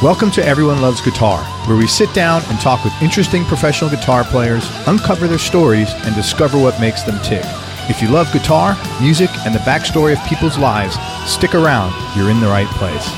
Welcome to Everyone Loves Guitar, where we sit down and talk with interesting professional guitar players, uncover their stories, and discover what makes them tick. If you love guitar, music, and the backstory of people's lives, stick around. You're in the right place.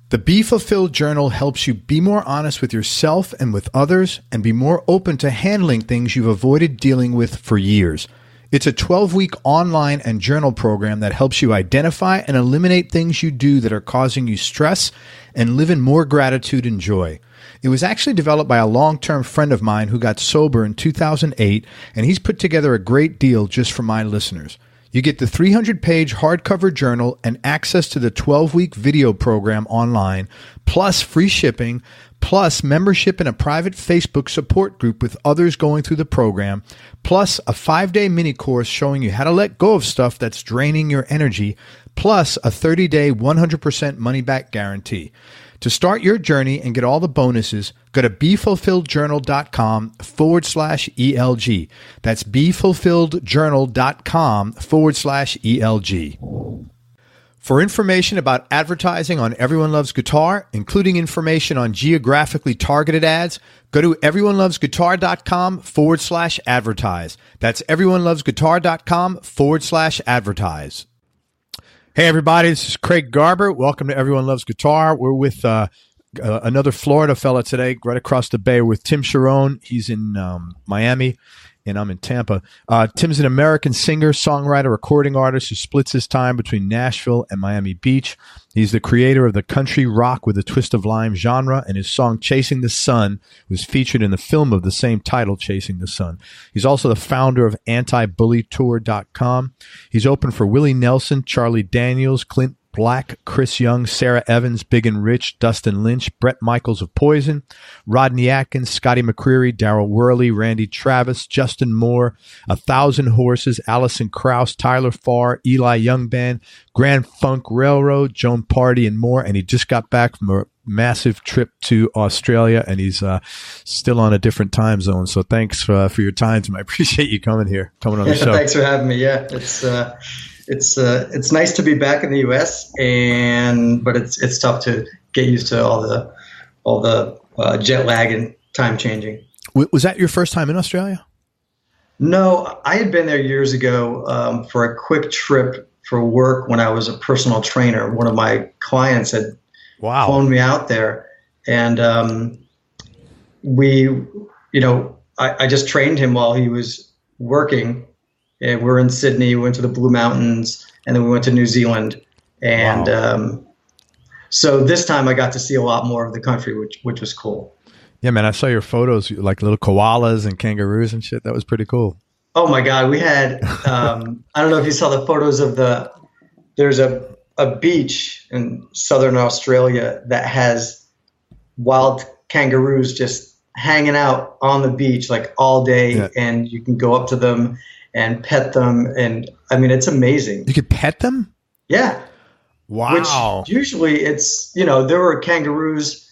The Be Fulfilled Journal helps you be more honest with yourself and with others and be more open to handling things you've avoided dealing with for years. It's a 12-week online and journal program that helps you identify and eliminate things you do that are causing you stress and live in more gratitude and joy. It was actually developed by a long-term friend of mine who got sober in 2008, and he's put together a great deal just for my listeners. You get the 300-page hardcover journal and access to the 12-week video program online, plus free shipping, plus membership in a private Facebook support group with others going through the program, plus a 5-day mini course showing you how to let go of stuff that's draining your energy, plus a 30-day 100% money-back guarantee. To start your journey and get all the bonuses, go to BeFulfilledJournal.com/ELG. That's BeFulfilledJournal.com/ELG. For information about advertising on Everyone Loves Guitar, including information on geographically targeted ads, go to everyonelovesguitar.com/advertise. That's everyonelovesguitar.com/advertise. Hey, everybody, this is Craig Garber. Welcome to Everyone Loves Guitar. We're with another Florida fella today, right across the bay. We're with Tim Charron. He's in Miami, and I'm in Tampa. Tim's an American singer, songwriter, recording artist who splits his time between Nashville and Miami Beach. He's the creator of the country rock with a twist of lime genre, and his song Chasing the Sun was featured in the film of the same title, Chasing the Sun. He's also the founder of AntiBullyTour.com. He's opened for Willie Nelson, Charlie Daniels, Clint Black, Chris Young, Sarah Evans, Big and Rich, Dustin Lynch, Brett Michaels of Poison, Rodney Atkins, Scotty McCreery, Darryl Worley, Randy Travis, Justin Moore, 1,000 Horses, Allison Krauss, Tyler Farr, Eli Young Band, Grand Funk Railroad, Joan Party, and more. And he just got back from a massive trip to Australia, and he's still on a different time zone. So thanks for your time, Tim. I appreciate you coming on the show. Thanks for having me. Yeah, it's nice to be back in the U.S. but it's tough to get used to all the jet lag and time changing. Was that your first time in Australia? No, I had been there years ago for a quick trip for work when I was a personal trainer. One of my clients had flown me out there, and I just trained him while he was working. And we're in Sydney. We went to the Blue Mountains, and then we went to New Zealand. And so this time I got to see a lot more of the country, which was cool. Yeah, man, I saw your photos, like little koalas and kangaroos and shit. That was pretty cool. Oh, my God. We had, I don't know if you saw the photos of there's a beach in southern Australia that has wild kangaroos just hanging out on the beach like all day, and you can go up to them and pet them. And I mean, it's amazing. You could pet them? Yeah. Wow. Which usually it's, there were kangaroos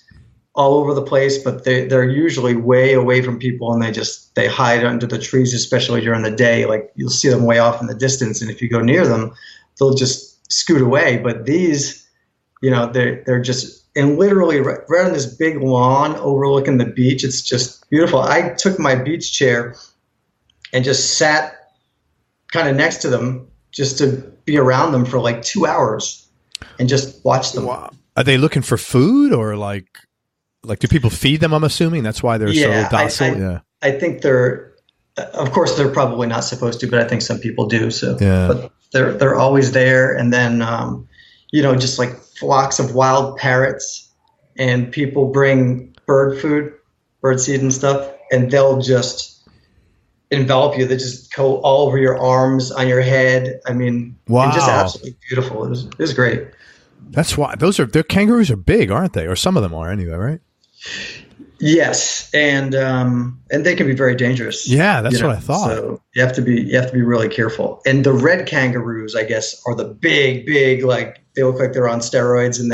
all over the place, but they're usually way away from people, and they hide under the trees, especially during the day. Like you'll see them way off in the distance, and if you go near them, they'll just scoot away. But these, they're just, and literally right on this big lawn overlooking the beach. It's just beautiful. I took my beach chair and just sat kind of next to them just to be around them for like 2 hours and just watch them. Wow. Are they looking for food, or like do people feed them? I'm assuming that's why they're so docile. I think of course they're probably not supposed to, but I think some people do. So, but they're always there. And then, just like flocks of wild parrots, and people bring bird seed and stuff, and they'll just envelop you. They just go all over your arms, on your head. I mean, just absolutely beautiful. It was great. That's why their kangaroos are big, aren't they? Or some of them are anyway, right? Yes, and they can be very dangerous. Yeah, that's what I thought. So you have to be really careful. And the red kangaroos, I guess, are the big, like they look like they're on steroids, and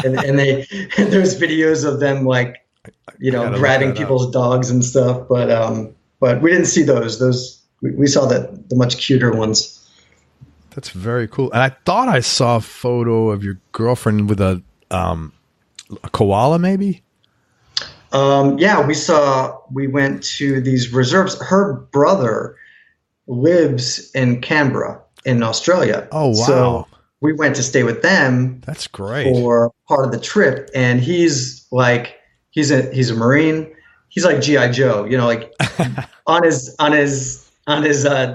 and there's videos of them like grabbing people's dogs and stuff. But we didn't see those. We saw the much cuter ones. That's very cool. And I thought I saw a photo of your girlfriend with a koala, maybe. Yeah, we went to these reserves. Her brother lives in Canberra in Australia. Oh, wow. So we went to stay with them. That's great. For part of the trip. And he's a Marine. He's like G.I. Joe, like on his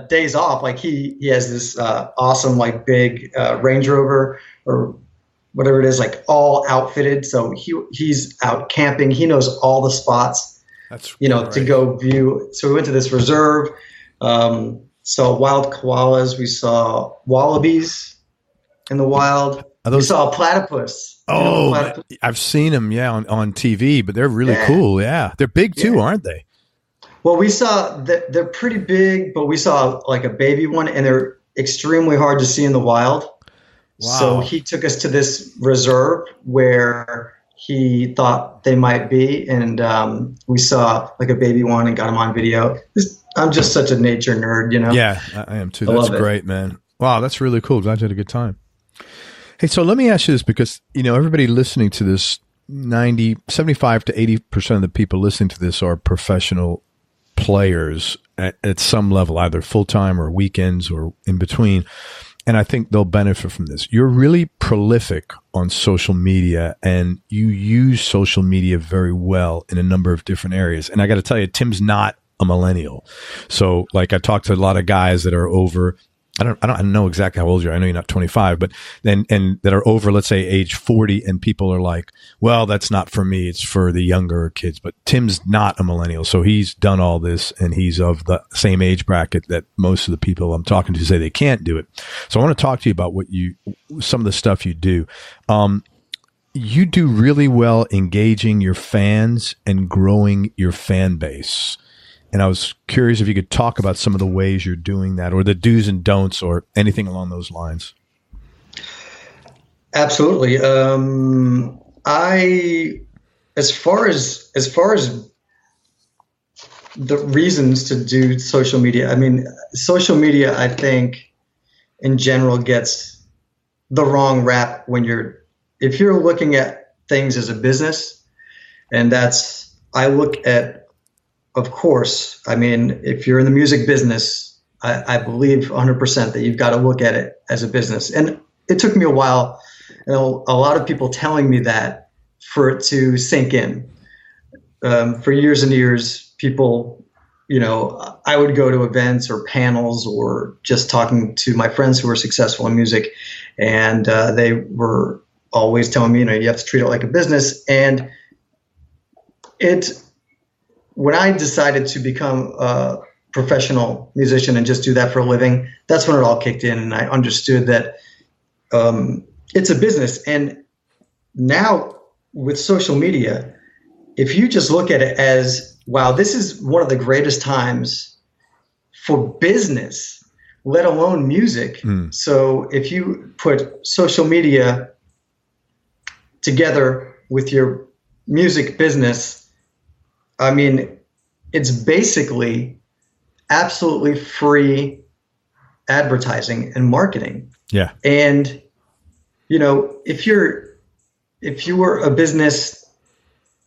days off, like he has this awesome, like big Range Rover or whatever it is, like all outfitted. So he's out camping. He knows all the spots, to go view. So we went to this reserve, saw wild koalas. We saw wallabies in the wild. We saw a platypus. Oh, platypus? I've seen them, on TV, but they're really cool. Yeah. They're big too, aren't they? Well, we saw that they're pretty big, but we saw like a baby one, and they're extremely hard to see in the wild. Wow. So he took us to this reserve where he thought they might be, and we saw like a baby one and got him on video. I'm just such a nature nerd, Yeah, I am too. That's great, man. Wow, that's really cool. Glad you had a good time. Hey, so let me ask you this, because everybody listening to this, 75 to 80% of the people listening to this are professional players at some level, either full-time or weekends or in between. And I think they'll benefit from this. You're really prolific on social media, and you use social media very well in a number of different areas. And I got to tell you, Tim's not a millennial. So like I talked to a lot of guys that are over, I don't know exactly how old you are. I know you're not 25, but and that are over, let's say, age 40, and people are like, well, that's not for me. It's for the younger kids. But Tim's not a millennial. So he's done all this, and he's of the same age bracket that most of the people I'm talking to say they can't do it. So I want to talk to you about some of the stuff you do. You do really well engaging your fans and growing your fan base. And I was curious if you could talk about some of the ways you're doing that, or the do's and don'ts, or anything along those lines. Absolutely. As far as the reasons to do social media, I mean, social media, I think in general gets the wrong rap if you're looking at things as a business, and I look at, of course, I mean, if you're in the music business, I believe 100% that you've got to look at it as a business. And it took me a while, a lot of people telling me that, for it to sink in. For years and years, people, I would go to events or panels or just talking to my friends who were successful in music, and they were always telling me, you have to treat it like a business. And when I decided to become a professional musician and just do that for a living, that's when it all kicked in, and I understood that it's a business. And now with social media, if you just look at it as, wow, this is one of the greatest times for business, let alone music. So if you put social media together with your music business, I mean, it's basically absolutely free advertising and marketing. Yeah. And, if you were a business,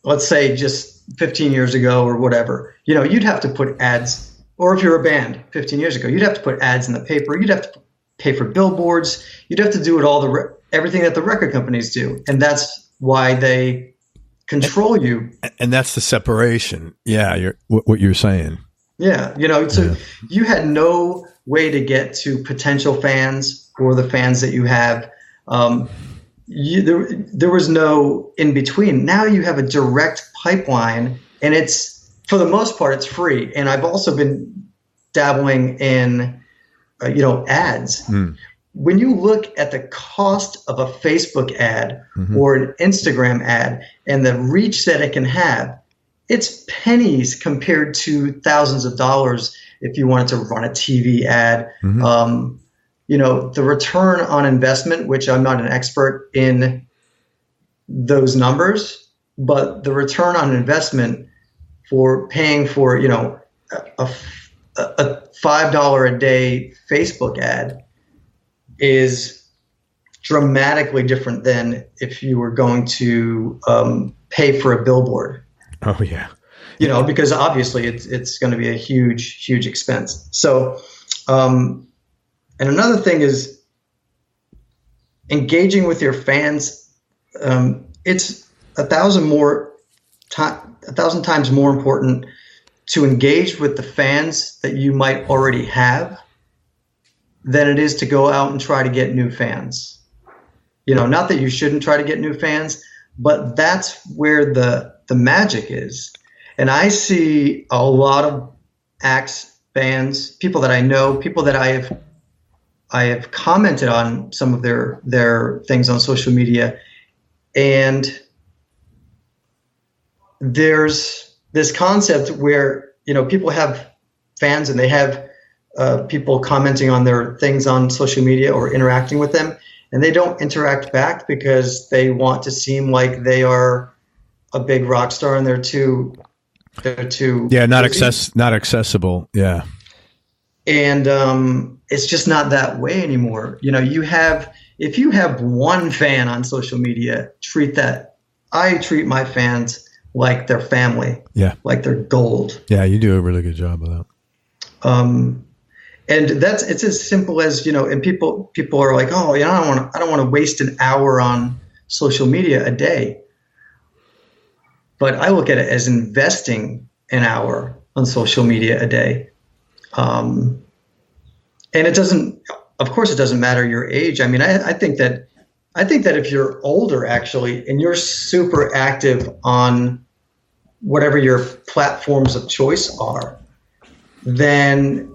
let's say just 15 years ago or whatever, you'd have to put ads, or if you're a band 15 years ago, you'd have to put ads in the paper. You'd have to pay for billboards. You'd have to do it everything that the record companies do. And that's why they control you. And that's the separation. Yeah. What you're saying. Yeah. So you had no way to get to potential fans or the fans that you have. There was no in between. Now you have a direct pipeline, and it's, for the most part, it's free. And I've also been dabbling in, ads. When you look at the cost of a Facebook ad or an Instagram ad and the reach that it can have, it's pennies compared to thousands of dollars if you wanted to run a TV ad. Mm-hmm. The return on investment, which I'm not an expert in those numbers, but the return on investment for paying for, a $5 a day Facebook ad is dramatically different than if you were going to pay for a billboard. Oh yeah. Because obviously it's going to be a huge, huge expense. So, and another thing is engaging with your fans. It's 1,000 times more important to engage with the fans that you might already have than it is to go out and try to get new fans. Not that you shouldn't try to get new fans, but that's where the magic is. And I see a lot of acts, bands, people that I know, people that I have commented on some of their things on social media, and there's this concept where people have fans and they have people commenting on their things on social media or interacting with them, and they don't interact back because they want to seem like they are a big rock star and they're too not accessible. Yeah. And it's just not that way anymore. If you have one fan on social media, I treat my fans like their family. Yeah. Like they're gold. Yeah, you do a really good job of that. And it's as simple as, and people are like, oh, I don't want to waste an hour on social media a day. But I look at it as investing an hour on social media a day. And it doesn't matter your age. I mean, I think that if you're older actually, and you're super active on whatever your platforms of choice are, then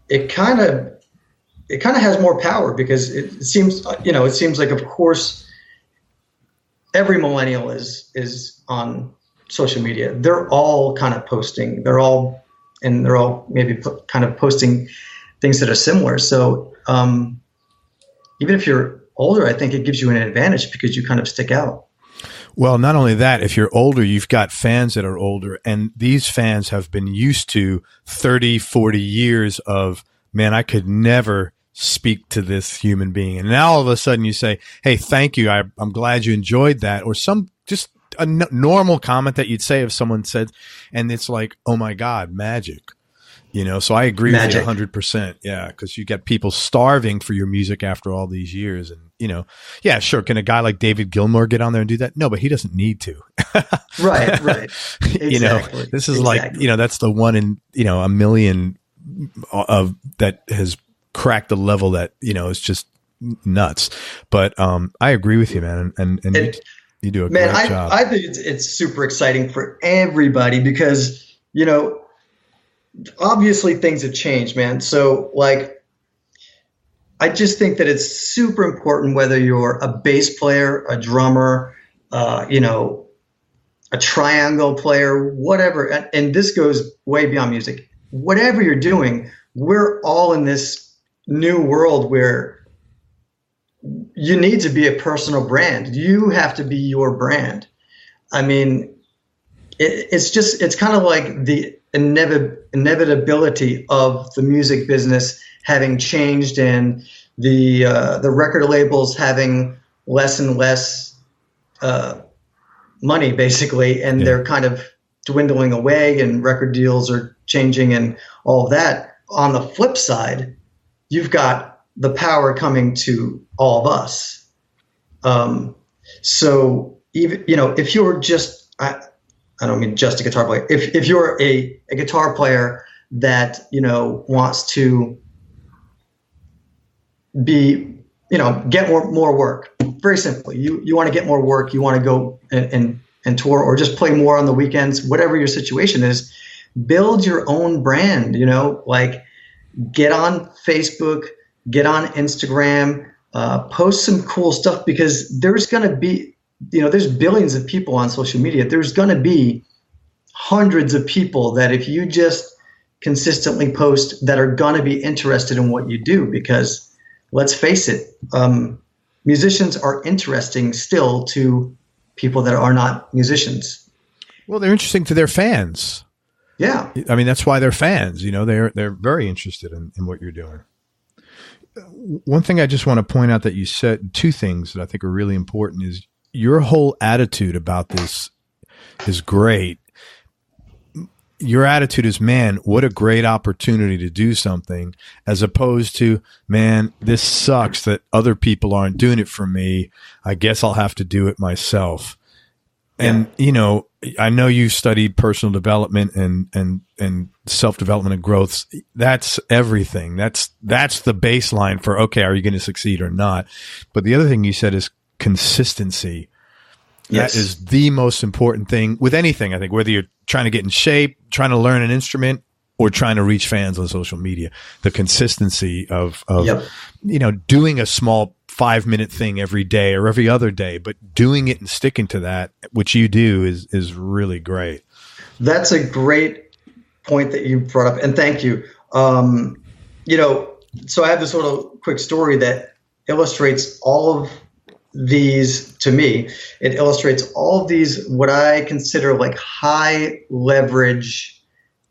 it kind of has more power, because it seems like, of course, every millennial is on social media. They're all kind of posting. They're all maybe kind of posting things that are similar. So even if you're older, I think it gives you an advantage because you kind of stick out. Well, not only that, if you're older, you've got fans that are older, and these fans have been used to 30, 40 years of, man, I could never speak to this human being. And now all of a sudden you say, hey, thank you. I'm glad you enjoyed that. Or just a normal comment that you'd say if someone said, and it's like, oh my God, magic. So I agree with you 100%. Yeah. Because you get people starving for your music after all these years. And, yeah, sure. Can a guy like David Gilmour get on there and do that? No, but he doesn't need to. Right. Exactly. This is like, that's the one in, a million of that has cracked the level that, is just nuts. But I agree with you, man. And you do a great job. I think it's super exciting for everybody because, obviously things have changed, man. So like, I just think that it's super important whether you're a bass player, a drummer, a triangle player, whatever. And this goes way beyond music. Whatever you're doing, we're all in this new world where you need to be a personal brand. You have to be your brand. I mean, it's kind of like the inevitability of the music business having changed and the record labels having less and less money, basically, and they're kind of dwindling away, and record deals are changing and all of that. On the flip side, you've got the power coming to all of us. So even, if you're just, I don't mean just a guitar player. If you're a guitar player that, wants to be, get more work, very simply, you want to get more work, you want to go and tour or just play more on the weekends, whatever your situation is, build your own brand, like get on Facebook, get on Instagram, post some cool stuff, because there's going to be, there's billions of people on social media. There's going to be hundreds of people that if you just consistently post that are going to be interested in what you do, because let's face it, musicians are interesting still to people that are not musicians. Well, they're interesting to their fans. Yeah. I mean, that's why they're fans. You know, they're very interested in what you're doing. One thing I just want to point out that you said, two things that I think are really important, is your whole attitude about this is great. Your attitude is, man, what a great opportunity to do something, as opposed to, man, this sucks that other people aren't doing it for me. I guess I'll have to do it myself. And, you know, I know you studied personal development and self-development and growth. That's everything. That's the baseline for, okay, are you going to succeed or not? But the other thing you said is consistency. Yes. That is the most important thing with anything, I think, whether you're trying to get in shape, trying to learn an instrument, or trying to reach fans on social media. The consistency of you know, doing a small 5-minute thing every day or every other day, but doing it and sticking to that, which you do, is really great. That's a great point that you brought up, and thank you. You know, so I have this little quick story that illustrates all of these. To me, it illustrates all of these, what I consider like high leverage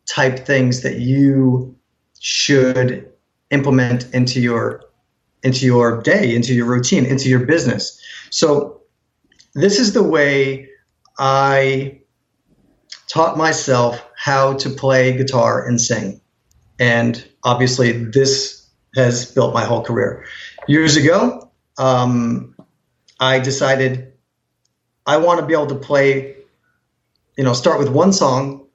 type things that you should implement into your day, into your routine, into your business. So this is the way I taught myself how to play guitar and sing. And obviously this has built my whole career. Years ago, I decided I want to be able to play, you know, start with one song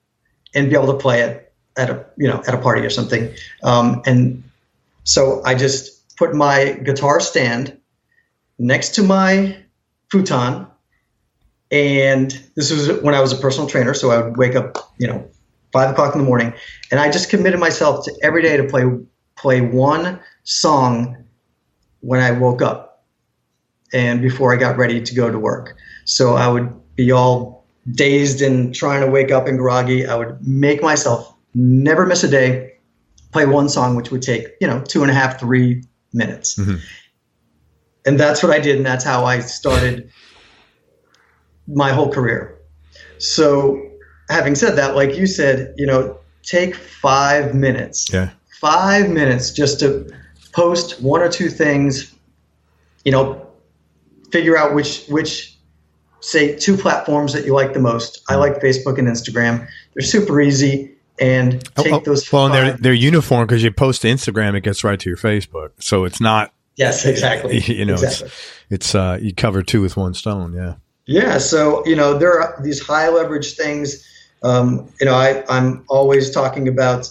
and be able to play it at a party or something. And so I just put my guitar stand next to my futon. And this was when I was a personal trainer. So I would wake up, 5 o'clock in the morning, and I just committed myself to every day to play one song when I woke up and before I got ready to go to work. So I would be all dazed and trying to wake up and groggy. I would make myself never miss a day, play one song, which would take, 2.5, 3 minutes. Mm-hmm. And that's what I did. And that's how I started my whole career. So having said that, like you said, take 5 minutes. Yeah. 5 minutes just to post one or two things, figure out which say 2 platforms that you like the most. I like Facebook and Instagram. They're super easy. And take those. Well, and they're uniform because you post to Instagram, it gets right to your Facebook. So it's not. Yes, exactly. Exactly. It's you cover 2 with one stone. Yeah. Yeah. So, there are these high leverage things. I'm always talking about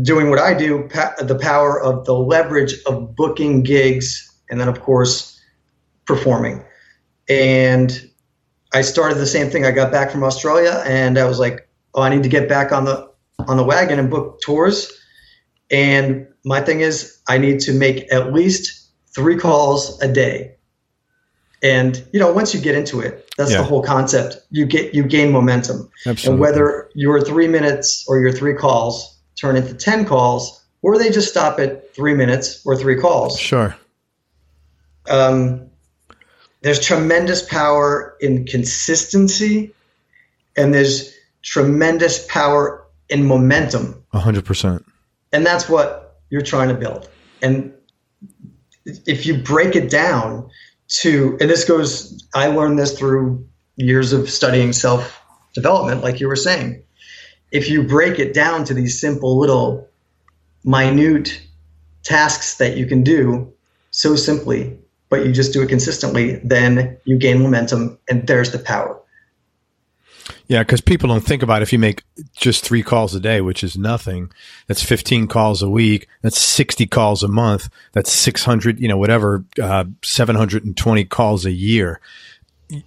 doing what I do, the power of the leverage of booking gigs, and then, of course, performing. And I started the same thing. I got back from Australia, and I was like, I need to get back on the wagon and book tours. And my thing is, I need to make at least 3 calls a day. And, once you get into it, that's the whole concept. You gain momentum. Absolutely. And whether your 3 minutes or your 3 calls turn into 10 calls, or they just stop at 3 minutes or 3 calls. Sure. There's tremendous power in consistency, and there's tremendous power in momentum. 100%. And that's what you're trying to build. And if you break it down to, and I learned this through years of studying self-development, like you were saying. If you break it down to these simple little minute tasks that you can do so simply, but you just do it consistently, then you gain momentum, and there's the power. Yeah, because people don't think about it. If you make just 3 calls a day, which is nothing, that's 15 calls a week. That's 60 calls a month. That's 600, 720 calls a year.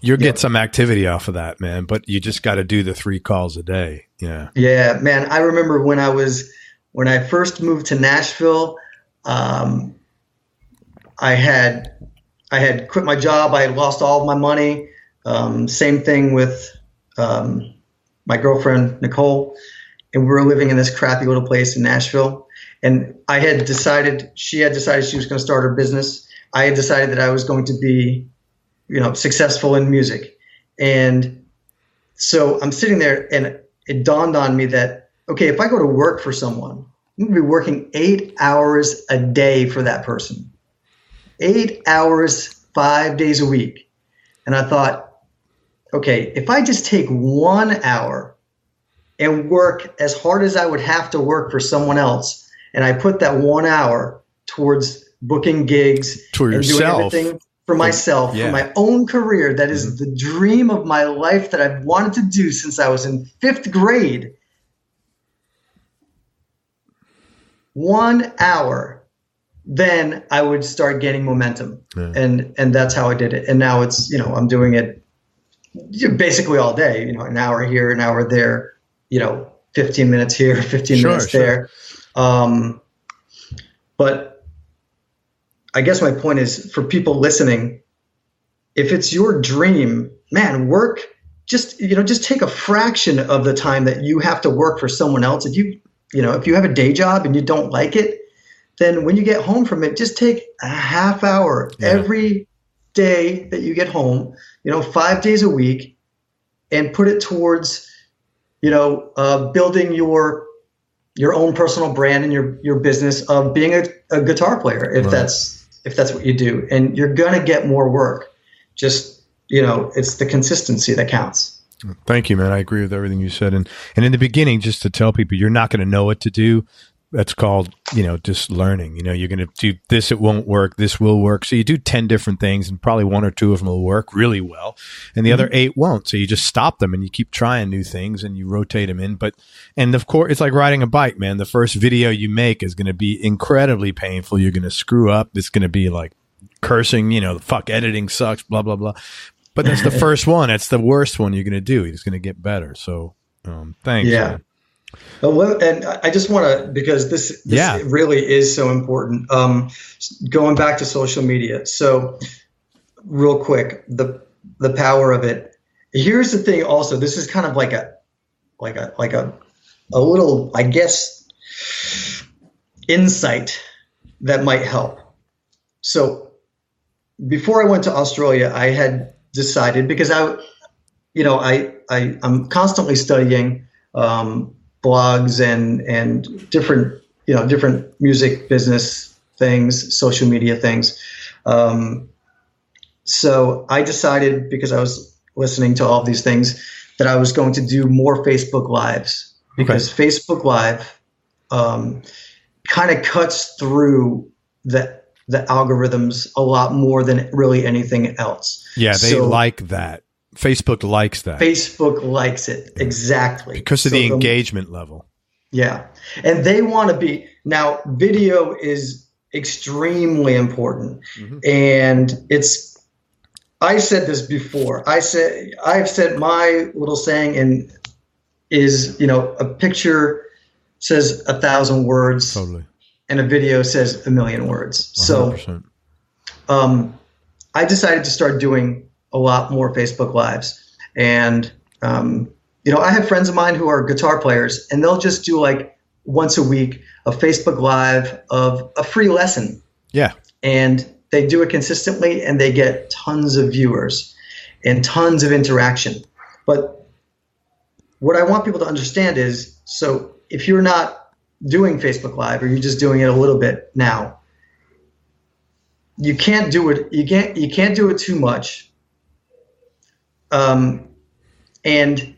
You'll get some activity off of that, man, but you just got to do the 3 calls a day. Yeah. Yeah, man. I remember when I first moved to Nashville, I had quit my job. I had lost all of my money. Same thing with my girlfriend, Nicole, and we were living in this crappy little place in Nashville. And she had decided she was going to start her business. I had decided that I was going to be, successful in music. And so I'm sitting there, and it dawned on me that, okay, if I go to work for someone, I'm going to be working 8 hours a day for that person. 8 hours, 5 days a week. And I thought, okay, if I just take 1 hour and work as hard as I would have to work for someone else, and I put that 1 hour towards booking gigs to and yourself. doing everything for myself, for my own career, that is the dream of my life that I've wanted to do since I was in 5th grade. 1 hour, then I would start gaining momentum. Yeah. And that's how I did it. And now it's, I'm doing it basically all day, an hour here, an hour there, 15 minutes here, 15 minutes there. But I guess my point is, for people listening, if it's your dream, man, work, just take a fraction of the time that you have to work for someone else. If you have a day job and you don't like it, then when you get home from it, just take a half hour every day that you get home, 5 days a week, and put it towards, building your own personal brand and your business of being a guitar player, if that's what you do. And you're going to get more work. Just, it's the consistency that counts. Thank you, man. I agree with everything you said. And in the beginning, just to tell people, you're not going to know what to do. That's called, just learning. You're going to do this, it won't work, this will work. So you do 10 different things, and probably 1 or 2 of them will work really well, and the other 8 won't. So you just stop them, and you keep trying new things, and you rotate them in. And of course, it's like riding a bike, man. The first video you make is going to be incredibly painful. You're going to screw up. It's going to be like cursing, fuck, editing sucks, blah, blah, blah. But that's the first one. That's the worst one you're going to do. It's going to get better. So thanks. Yeah. Man. And I just want to, because this really is so important. Going back to social media. So real quick, the power of it. Here's the thing also, this is kind of like a little, I guess, insight that might help. So before I went to Australia, I had decided, because I'm constantly studying, blogs and different music business things, social media things. So I decided, because I was listening to all of these things, that I was going to do more Facebook Lives, because Facebook Live kind of cuts through the algorithms a lot more than really anything else. Yeah, they like that. Facebook likes that. Facebook likes it. Exactly. Because of the engagement level. Yeah. And they want to be, now video is extremely important. Mm-hmm. And I said this before. I've said my little saying is, a picture says 1,000 words. Totally. And a video says 1,000,000 words. 100%. So I decided to start doing a lot more Facebook Lives. And, I have friends of mine who are guitar players, and they'll just do like once a week a Facebook Live of a free lesson. Yeah. And they do it consistently, and they get tons of viewers and tons of interaction. But what I want people to understand is, so if you're not doing Facebook Live, or you're just doing it a little bit now, you can't do it. You can't do it too much. And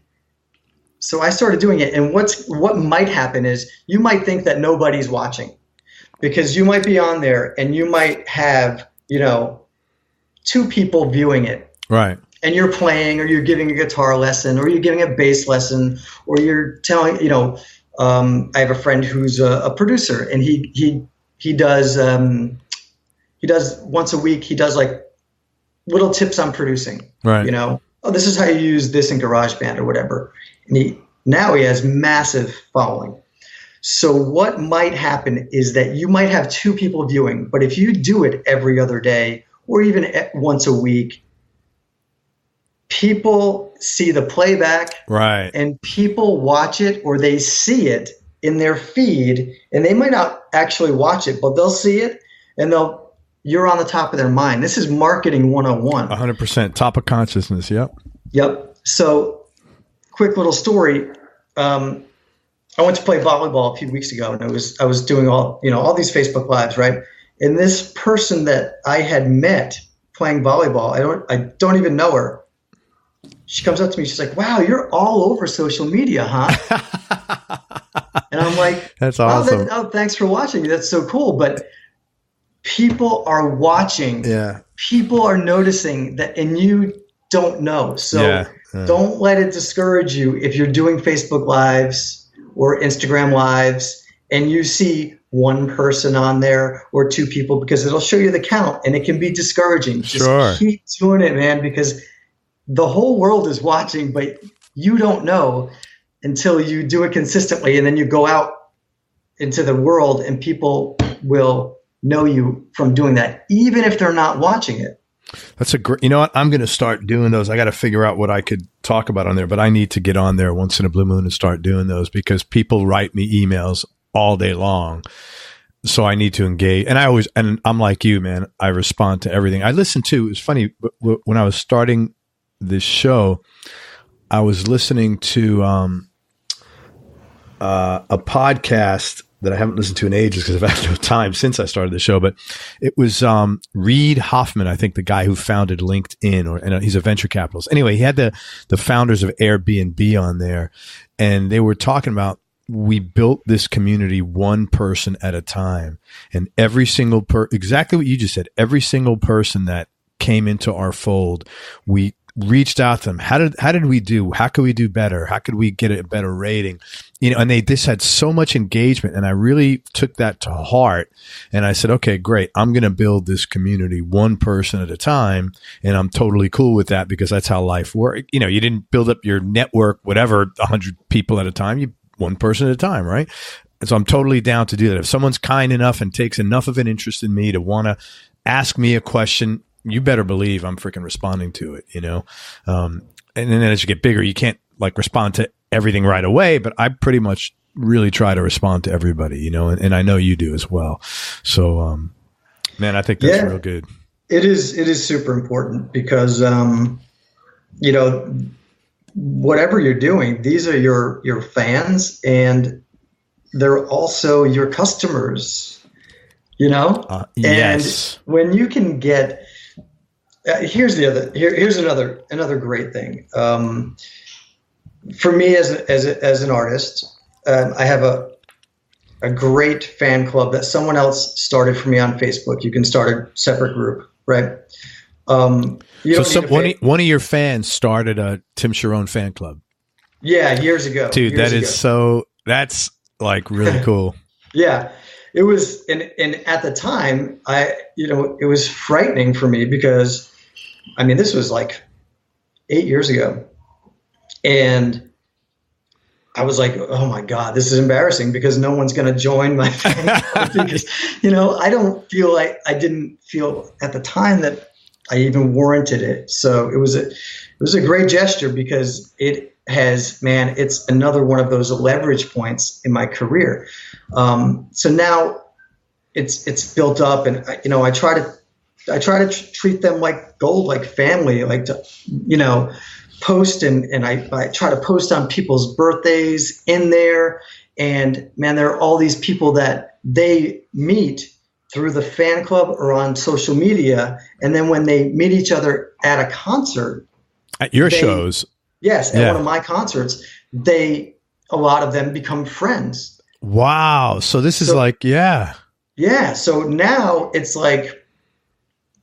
so I started doing it, and what might happen is, you might think that nobody's watching, because you might be on there and you might have, 2 people viewing it. Right. And you're playing, or you're giving a guitar lesson, or you're giving a bass lesson, or you're telling, I have a friend who's a producer, and he does once a week, he does like little tips on producing. Right. This is how you use this in GarageBand or whatever. And now he has massive following. So what might happen is that you might have 2 people viewing, but if you do it every other day, or even once a week, people see the playback, Right. and people watch it, or they see it in their feed, and they might not actually watch it, but they'll see it, and you're on the top of their mind. This is marketing 101. 100% top of consciousness. Yep. Yep. So, quick little story. I went to play volleyball a few weeks ago, and I was doing all these Facebook Lives, right? And this person that I had met playing volleyball, I don't even know her. She comes up to me. She's like, "Wow, you're all over social media, huh?" And I'm like, "That's awesome. Oh, thanks for watching. That's so cool." But people are watching. Yeah. People are noticing that, and you don't know. So don't let it discourage you if you're doing Facebook Lives or Instagram Lives and you see one person on there or two people, because it'll show you the count, and it can be discouraging. Just keep doing it, man, because the whole world is watching, but you don't know until you do it consistently, and then you go out into the world and people will know you from doing that, even if they're not watching it. That's a great, you know what? I'm going to start doing those. I got to figure out what I could talk about on there, but I need to get on there once in a blue moon and start doing those, because people write me emails all day long. So I need to engage. And and I'm like you, man, I respond to everything. I listen to, it's funny, when I was starting this show, I was listening to a podcast that I haven't listened to in ages because I've had no time since I started the show, but it was Reid Hoffman, I think the guy who founded LinkedIn, and he's a venture capitalist. Anyway, he had the founders of Airbnb on there, and they were talking about, we built this community one person at a time, and every single exactly what you just said, every single person that came into our fold, we reached out to them. How did we do? How could we do better? How could we get a better rating? And they just had so much engagement, and I really took that to heart. And I said, okay, great. I'm going to build this community one person at a time. And I'm totally cool with that, because that's how life works. You didn't build up your network, whatever, 100 people at a time, you one person at a time. Right. And so I'm totally down to do that. If someone's kind enough and takes enough of an interest in me to want to ask me a question, you better believe I'm freaking responding to it, and then as you get bigger, you can't respond to everything right away, but I pretty much really try to respond to everybody, and I know you do as well. So, man, I think that's real good. It is super important, because, whatever you're doing, these are your fans, and they're also your customers, Yes. And when you can get, here's another great thing. For me as an artist, I have a great fan club that someone else started for me on Facebook. You can start a separate group, right? One of your fans started a Tim Charron fan club. Yeah, years ago. Dude, that's really cool. Yeah. It was, and at the time, it was frightening for me, because this was 8 years ago, and I was like, oh my God, this is embarrassing, because no one's going to join my fan club, because, I didn't feel at the time that I even warranted it. So it was a great gesture, because it's another one of those leverage points in my career. So now it's built up, and I try to treat them like gold, like family, to post, and I try to post on people's birthdays in there. And man, there are all these people that they meet through the fan club or on social media, and then when they meet each other at a concert, at your shows. Yes, at one of my concerts, a lot of them become friends. Wow. So this is Yeah. So now it's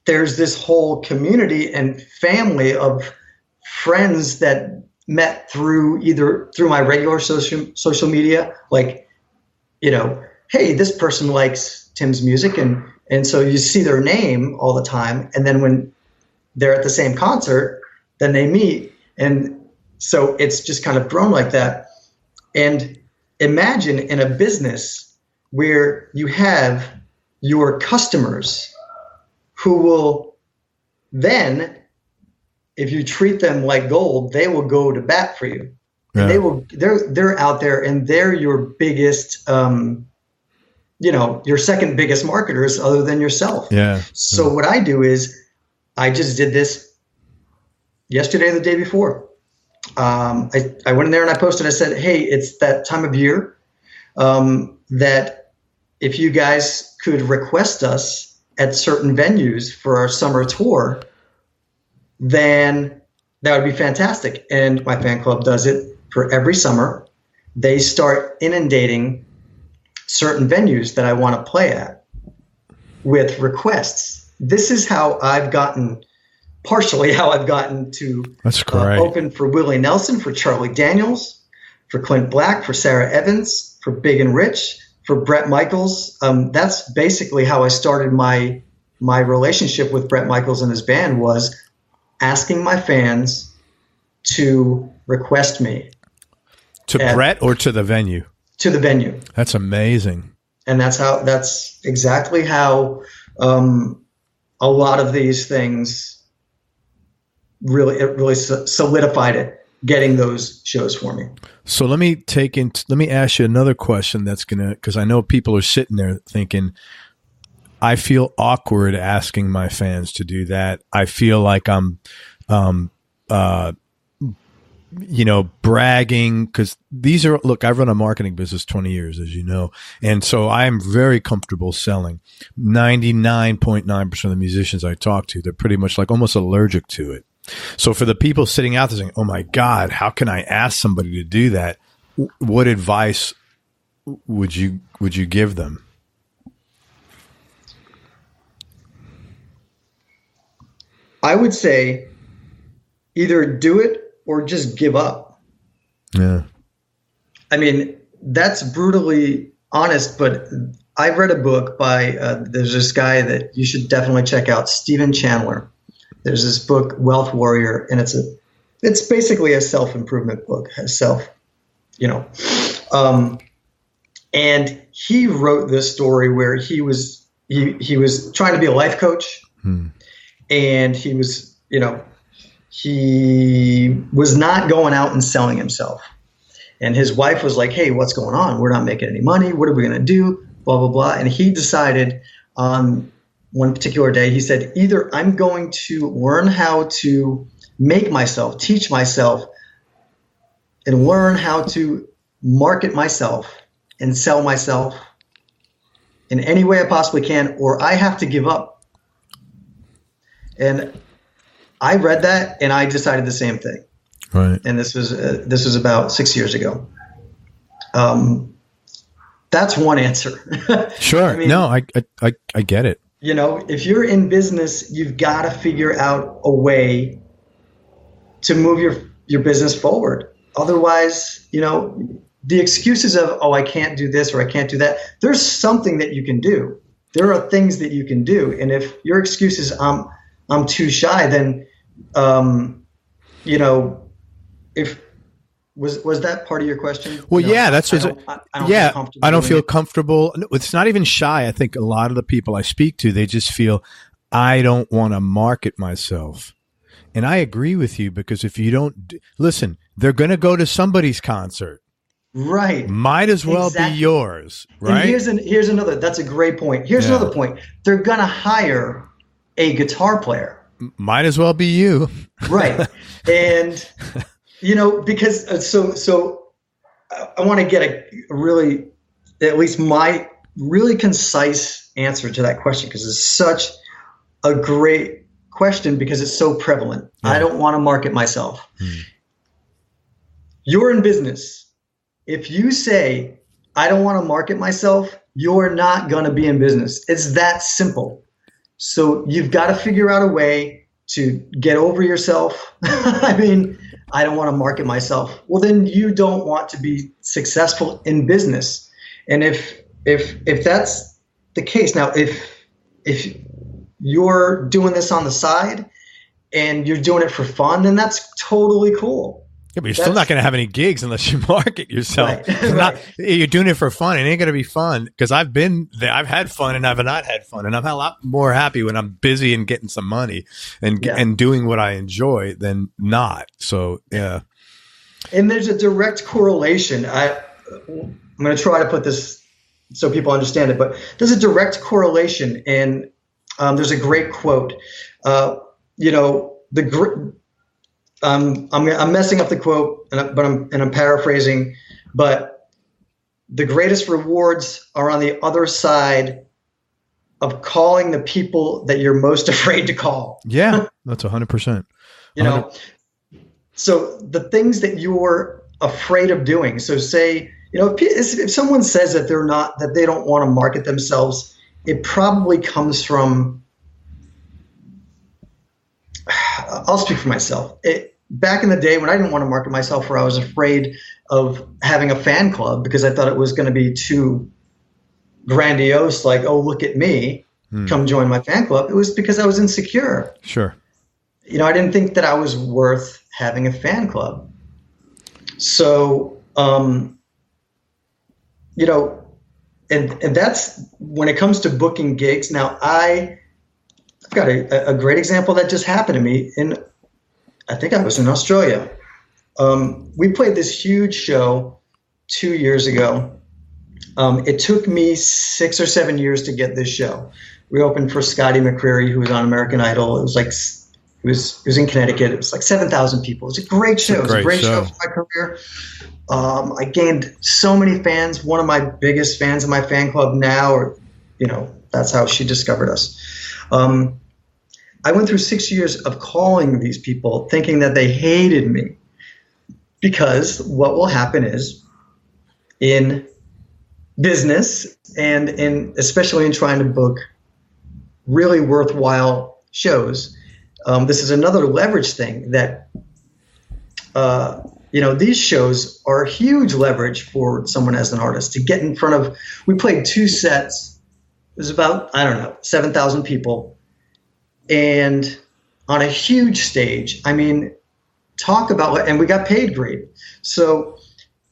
there's this whole community and family of friends that met through my regular social media. Hey, this person likes Tim's music. And so you see their name all the time. And then when they're at the same concert, then they meet. And so it's just kind of grown like that. And imagine in a business where you have your customers who will then if you treat them like gold, they will go to bat for you. Yeah. And they're out there and they're your biggest, your second biggest marketers other than yourself. Yeah. So what I do is I just did this yesterday or the day before. I went in there and I posted, I said, hey, it's that time of year that if you guys could request us at certain venues for our summer tour, then that would be fantastic. And my fan club does it for every summer. They start inundating certain venues that I want to play at with requests. This is partially how I've gotten to open for Willie Nelson, for Charlie Daniels, for Clint Black, for Sarah Evans, for Big and Rich, for Bret Michaels. That's basically how I started my relationship with Bret Michaels and his band, was asking my fans to request me. To Bret or to the venue? To the venue. That's amazing. And that's exactly how a lot of these things really solidified it, getting those shows for me. So let me ask you another question because I know people are sitting there thinking, I feel awkward asking my fans to do that. I feel like I'm bragging, because I've run a marketing business 20 years, as you know. And so I am very comfortable selling. 99.9% of the musicians I talk to, they're pretty much like almost allergic to it. So for the people sitting out there saying, oh my God, how can I ask somebody to do that? What advice would you give them? I would say either do it or just give up. Yeah. I mean, that's brutally honest, but I read a book by, there's this guy that you should definitely check out, Stephen Chandler. There's this book, Wealth Warrior, and it's basically a self-improvement book, and he wrote this story where he was trying to be a life coach, and he was not going out and selling himself. And his wife was like, hey, what's going on? We're not making any money. What are we going to do? Blah, blah, blah. And he decided on one particular day, he said, either I'm going to learn how to make myself, teach myself, and learn how to market myself and sell myself in any way I possibly can, or I have to give up. And I read that and I decided the same thing. Right. And this was about 6 years ago. That's one answer. Sure. I mean, no, I get it. If you're in business, you've got to figure out a way to move your business forward. Otherwise, the excuses of, oh, I can't do this or I can't do that. There's something that you can do. There are things that you can do. And if your excuse is, I'm too shy, then, was that part of your question? Well, yeah, that's what I don't feel comfortable. It's not even shy. I think a lot of the people I speak to, they just feel, I don't want to market myself. And I agree with you, because if you don't listen, they're going to go to somebody's concert. Right. Might as well be yours. Right. And here's another, that's a great point. Here's another point. They're going to hire a guitar player. Might as well be you. Right. And because so I want to get a really, at least my really concise answer to that question, because it's such a great question, because it's so prevalent. Yeah. I don't want to market myself. You're in business. If you say, I don't want to market myself, you're not going to be in business. It's that simple. So you've got to figure out a way to get over yourself. I mean, I don't want to market myself. Well, then you don't want to be successful in business. And if that's the case, now if you're doing this on the side and you're doing it for fun, then that's totally cool. Yeah, but you're still not going to have any gigs unless you market yourself. Right. You're doing it for fun. It ain't going to be fun, because I've been there. I've had fun and I've not had fun. And I'm a lot more happy when I'm busy and getting some money and doing what I enjoy than not. So, yeah. And there's a direct correlation. I'm going to try to put this so people understand it, but there's a direct correlation. And there's a great quote. I'm messing up the quote, but I'm paraphrasing. But the greatest rewards are on the other side of calling the people that you're most afraid to call. Yeah, that's 100%. So the things that you're afraid of doing. So say, if someone says that they don't want to market themselves, it probably comes from. I'll speak for myself. Back in the day when I didn't want to market myself, or I was afraid of having a fan club because I thought it was going to be too grandiose, like, oh, look at me, come join my fan club. It was because I was insecure. Sure. I didn't think that I was worth having a fan club. So, and that's when it comes to booking gigs. Now, I've got a great example that just happened to me I think I was in Australia. We played this huge show 2 years ago. It took me 6 or 7 years to get this show. We opened for Scotty McCreery, who was on American Idol. It was in Connecticut. It was like 7,000 people. It was a great show. It was a great show for my career. I gained so many fans. One of my biggest fans in my fan club now, that's how she discovered us. I went through 6 years of calling these people thinking that they hated me, because what will happen is in business and especially in trying to book really worthwhile shows, this is another leverage thing that, these shows are huge leverage for someone as an artist to get in front of. We played 2 sets. It was about, 7,000 people. And on a huge stage, talk about, and we got paid great. So,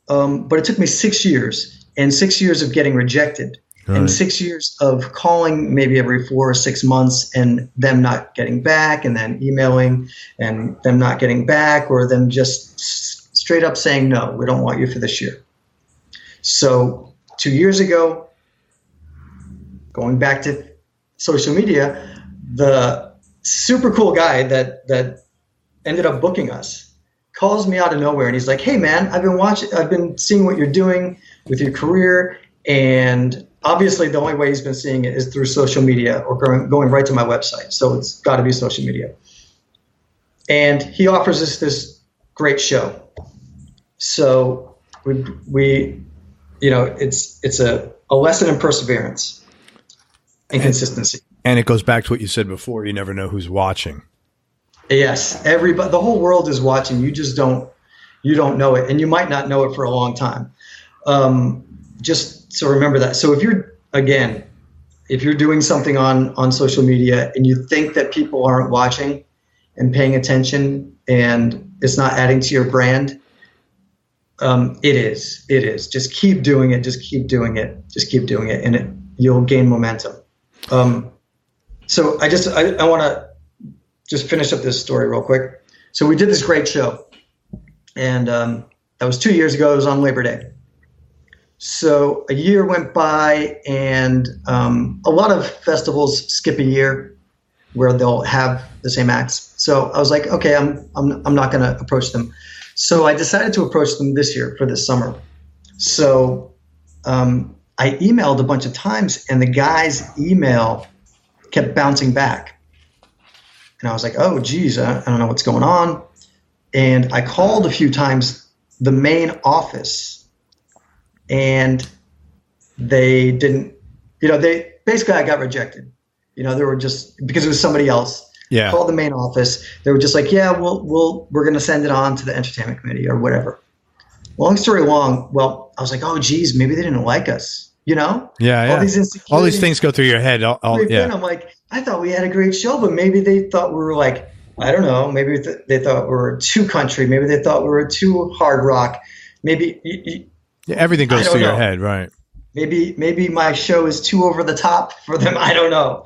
but it took me 6 years, and 6 years of getting rejected, and 6 years of calling maybe every 4 or 6 months and them not getting back, and then emailing and them not getting back, or them just straight up saying, no, we don't want you for this year. So 2 years ago, going back to social media, the super cool guy that ended up booking us calls me out of nowhere, and he's like, hey man, I've been seeing what you're doing with your career, and obviously the only way he's been seeing it is through social media or going right to my website. So it's got to be social media. And he offers us this great show. So we it's a lesson in perseverance and consistency. And it goes back to what you said before. You never know who's watching. Yes. Everybody, the whole world is watching. You just don't know it. And you might not know it for a long time. Just so remember that. So if you're doing something on social media and you think that people aren't watching and paying attention and it's not adding to your brand, it is. Just keep doing it. Just keep doing it. Just keep doing it. And you'll gain momentum. So I want to just finish up this story real quick. So we did this great show, and that was 2 years ago. It was on Labor Day. So a year went by, and a lot of festivals skip a year where they'll have the same acts. So I was like, okay, I'm not going to approach them. So I decided to approach them this year for this summer. So I emailed a bunch of times, and the guy's email kept bouncing back. And I was like, oh, geez, I don't know what's going on. And I called a few times the main office, and they didn't, I got rejected. They were just, because it was somebody else. Yeah. I called the main office. They were just like, yeah, we're going to send it on to the entertainment committee or whatever. Long story long, well, I was like, oh, geez, maybe they didn't like us. Yeah. All these things go through your head. I'm like, I thought we had a great show, but maybe they thought we were like I don't know. Maybe they thought we were too country. Maybe they thought we were too hard rock. Maybe Yeah, everything goes through your head, right? Maybe my show is too over the top for them. I don't know.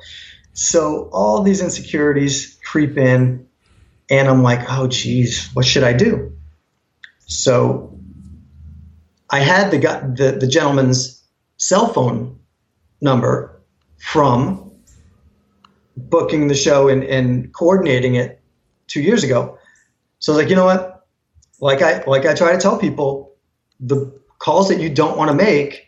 So all these insecurities creep in, and I'm like, oh, geez, what should I do? So I had the gentleman's cell phone number from booking the show and coordinating it 2 years ago. So I was like, you know what? Like I try to tell people, the calls that you don't want to make.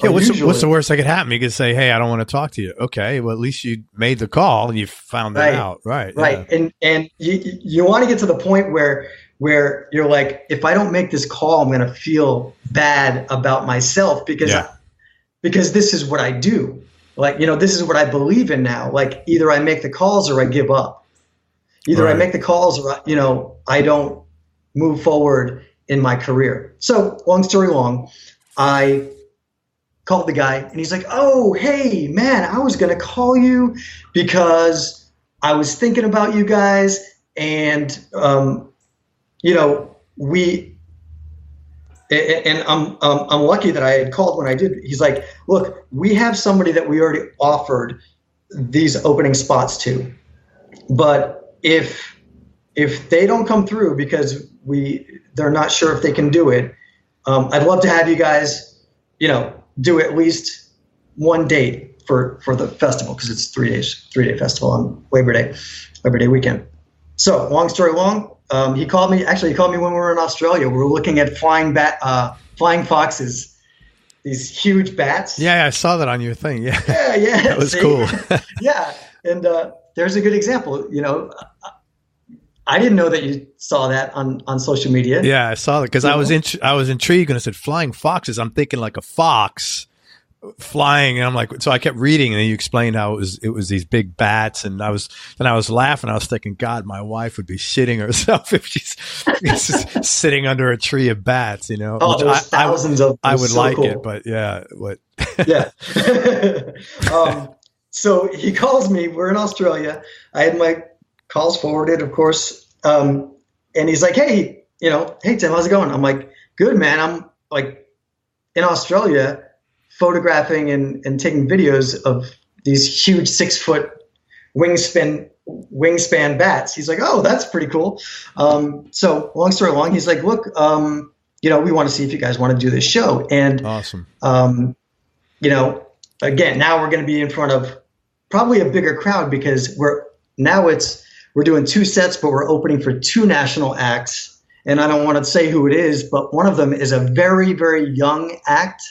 Yeah, what's the worst that could happen? You could say, hey, I don't want to talk to you. Okay, well, at least you made the call and you found that out. Right. Right. Yeah. And you want to get to the point where you're like, if I don't make this call, I'm going to feel bad about myself because this is what I do. Like, this is what I believe in now. Like, either I make the calls or I give up. Either I make the calls or, I don't move forward in my career. So long story long, I called the guy and he's like, oh, hey, man, I was going to call you because I was thinking about you guys. And, I'm lucky that I had called when I did. He's like, look, we have somebody that we already offered these opening spots to, but if they don't come through because they're not sure if they can do it, I'd love to have you guys, do at least one date for the festival, because it's 3-day festival on Labor Day weekend. So long story long, he called me when we were in Australia. We were looking at flying foxes, these huge bats. Yeah, I saw that on your thing. Yeah, yeah, that was cool. Yeah, and there's a good example. I didn't know that you saw that on social media. Yeah, I saw that because I was intrigued and I said flying foxes. I'm thinking like a fox flying, and I'm like, so I kept reading, and then you explained how it was these big bats, and I was laughing. I was thinking, God, my wife would be shitting herself if she's sitting under a tree of bats. Oh, there's thousands of them. I would so like cool. it, but yeah, what? Yeah. So he calls me. We're in Australia. I had my calls forwarded, of course. And he's like, hey, hey, Tim, how's it going? I'm like, good, man. I'm like in Australia photographing and taking videos of these huge 6-foot wingspan bats. He's like, oh, that's pretty cool. So long story long, he's like, look, we want to see if you guys want to do this show. And awesome. Again, now we're going to be in front of probably a bigger crowd because we're doing 2 sets, but we're opening for 2 national acts. And I don't want to say who it is, but one of them is a very, very young act,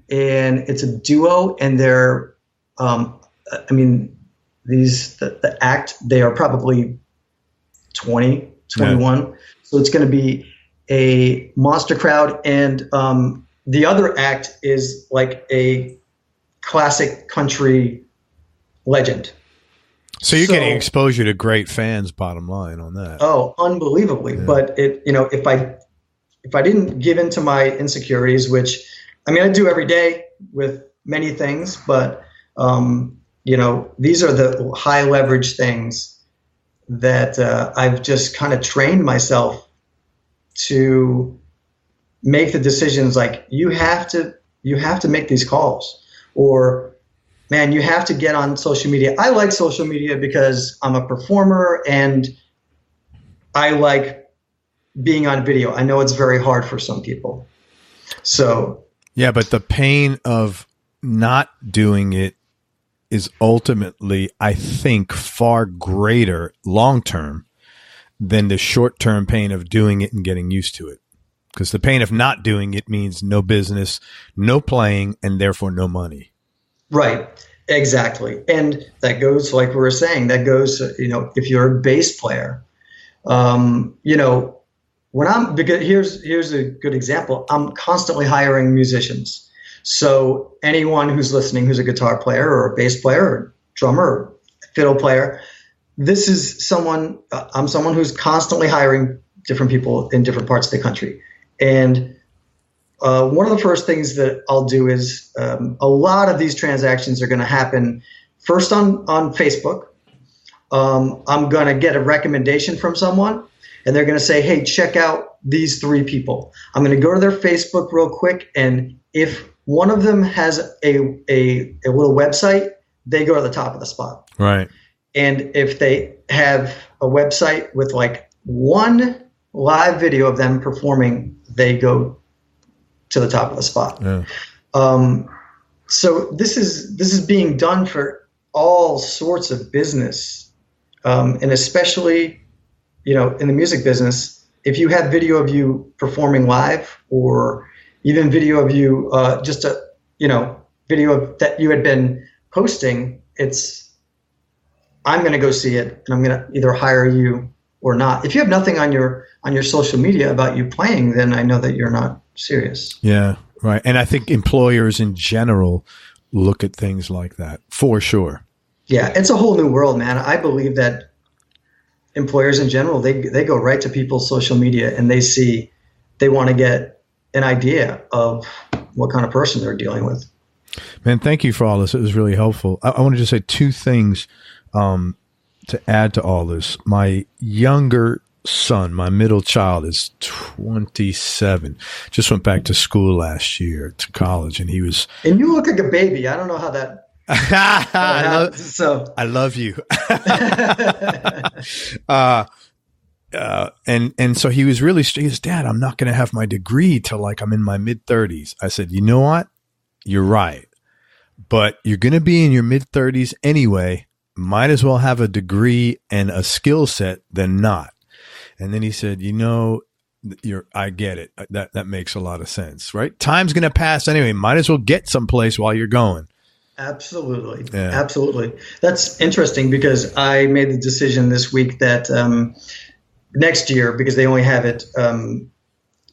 and it's a duo. And they're, the act, they are probably 20, 21. Yeah. So it's going to be a monster crowd. And the other act is like a classic country legend. So you're getting exposure to great fans, bottom line on that. Oh, unbelievably. Yeah. But if I didn't give in to my insecurities, which I do every day with many things, but these are the high leverage things that I've just kind of trained myself to make the decisions. Like, you have to make these calls, or man, you have to get on social media. I like social media because I'm a performer and I like being on video. I know it's very hard for some people. So yeah, but the pain of not doing it is ultimately, I think, far greater long-term than the short-term pain of doing it and getting used to it. Because the pain of not doing it means no business, no playing, and therefore no money. Right. Exactly. And that goes, like we were saying, if you're a bass player, because here's a good example. I'm constantly hiring musicians. So anyone who's listening, who's a guitar player or a bass player or drummer or fiddle player, this is I'm someone who's constantly hiring different people in different parts of the country. And one of the first things that I'll do is a lot of these transactions are going to happen first on Facebook. I'm going to get a recommendation from someone, and they're going to say, hey, check out these 3 people. I'm going to go to their Facebook real quick, and if one of them has a little website, they go to the top of the spot. Right. And if they have a website with like one live video of them performing, they go to the top of the spot. Yeah. So this is being done for all sorts of business, and especially, in the music business. If you have video of you performing live, or even video of you just a video of that you had been posting, I'm going to go see it, and I'm going to either hire you or not. If you have nothing on your social media about you playing, then I know that you're not serious. Yeah, right. And I think employers in general look at things like that for sure. Yeah, it's a whole new world, man. I believe that employers in general, they go right to people's social media, and they want to get an idea of what kind of person they're dealing with. Man, thank you for all this. It was really helpful. I want to just say 2 things to add to all this. My younger son, my middle child, is 27. Just went back to school last year to college, and he was. And you look like a baby. I don't know how that. I love you. And so he was really. He said, Dad, I'm not going to have my degree till like I'm in my mid-30s. I said, you know what? You're right, but you're going to be in your mid-30s anyway. Might as well have a degree and a skill set than not. And then he said, I get it. That makes a lot of sense, right? Time's going to pass anyway. Might as well get someplace while you're going. Absolutely. Yeah. Absolutely. That's interesting, because I made the decision this week that next year, because they only have it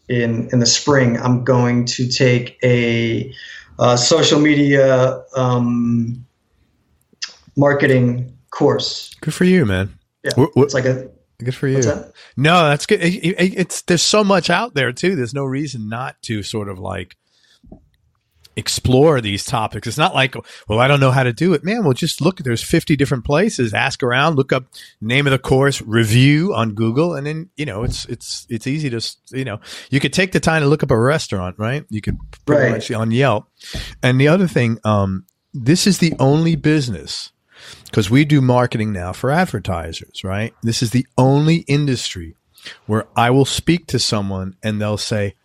in the spring, I'm going to take a social media marketing course. Good for you, man. Yeah, it's like a. Good for you. No, that's good. There's so much out there too. There's no reason not to sort of like explore these topics. It's not like, well, I don't know how to do it, man. Well, just look. There's 50 different places. Ask around. Look up name of the course, review on Google, and then it's easy to you could take the time to look up a restaurant, right? You could pretty much on Yelp. And the other thing, this is the only business. Because we do marketing now for advertisers, right? This is the only industry where I will speak to someone and they'll say,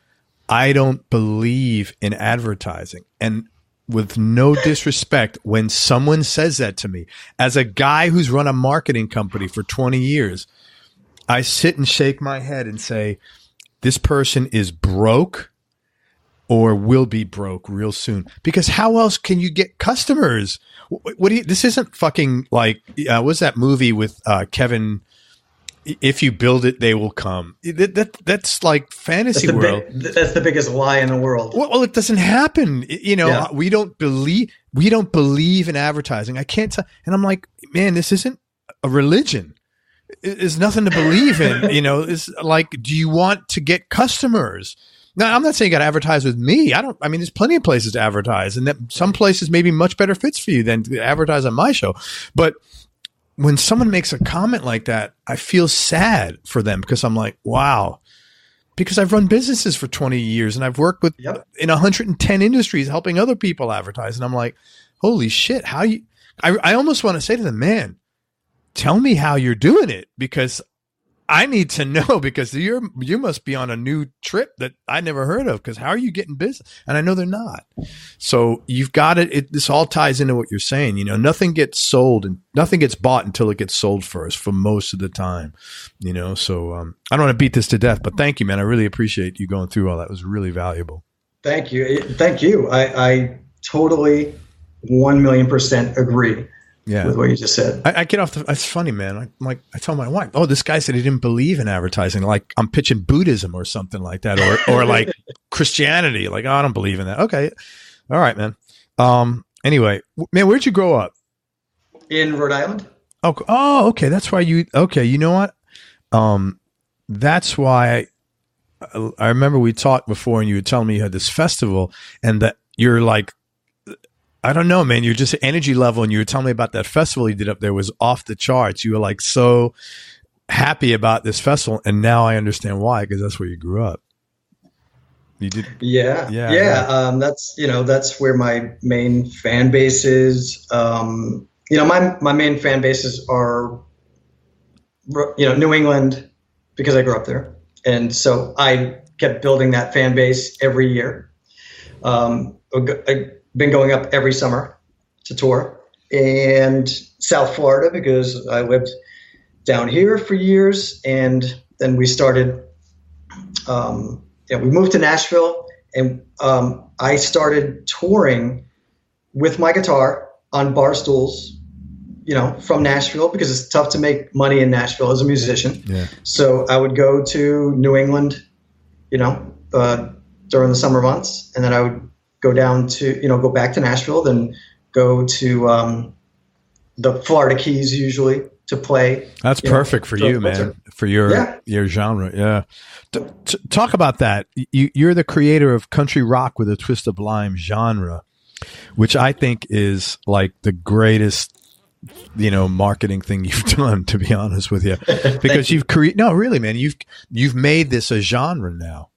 I don't believe in advertising. And with no disrespect, when someone says that to me, as a guy who's run a marketing company for 20 years, I sit and shake my head and say, this person is broke or will be broke real soon. Because how else can you get customers? This isn't fucking like, what's that movie with Kevin? If you build it, they will come. That's like fantasy world. That's the biggest lie in the world. Well, it doesn't happen. We don't believe in advertising. I can't tell. And I'm like, man, this isn't a religion. There's nothing to believe in. It's like, do you want to get customers? Now, I'm not saying you got to advertise with me. There's plenty of places to advertise, and that some places may be much better fits for you than to advertise on my show. But when someone makes a comment like that, I feel sad for them, because I'm like, wow, because I've run businesses for 20 years and I've worked with in 110 industries helping other people advertise. And I'm like, holy shit, I almost want to say to them, man, tell me how you're doing it, because I need to know, because you must be on a new trip that I never heard of, because how are you getting business? And I know they're not. So you've got it. This all ties into what you're saying. Nothing gets sold and nothing gets bought until it gets sold first for most of the time, So I don't want to beat this to death, but thank you, man. I really appreciate you going through all that. It was really valuable. Thank you. Thank you. I totally 1,000,000% agree. Yeah. With what you just said. I get off it's funny, man. I tell my wife, oh, this guy said he didn't believe in advertising. Like I'm pitching Buddhism or something like that, or like Christianity. Like, oh, I don't believe in that. Okay. All right, man. Anyway, man, where'd you grow up? In Rhode Island. Oh, okay. That's why okay. You know what? That's why I remember we talked before and you were telling me you had this festival and that you're like, I don't know, man. You're just energy level, and you were telling me about that festival you did up there was off the charts. You were like so happy about this festival, and now I understand why, because that's where you grew up. You did, yeah. That's where my main fan base is. My main fan bases are, New England, because I grew up there, and so I kept building that fan base every year. I've been going up every summer to tour, and South Florida because I lived down here for years, and then we started. We moved to Nashville, and I started touring with my guitar on bar stools, from Nashville, because it's tough to make money in Nashville as a musician. Yeah. So I would go to New England, during the summer months, and then I would go down to, go back to Nashville, then go to the Florida Keys usually to play. That's perfect for you, man, for your genre. Yeah. Talk about that. You're the creator of country rock with a twist of lime genre, which I think is like the greatest, marketing thing you've done, to be honest with you, because you've created, no, really, man, you've made this a genre now.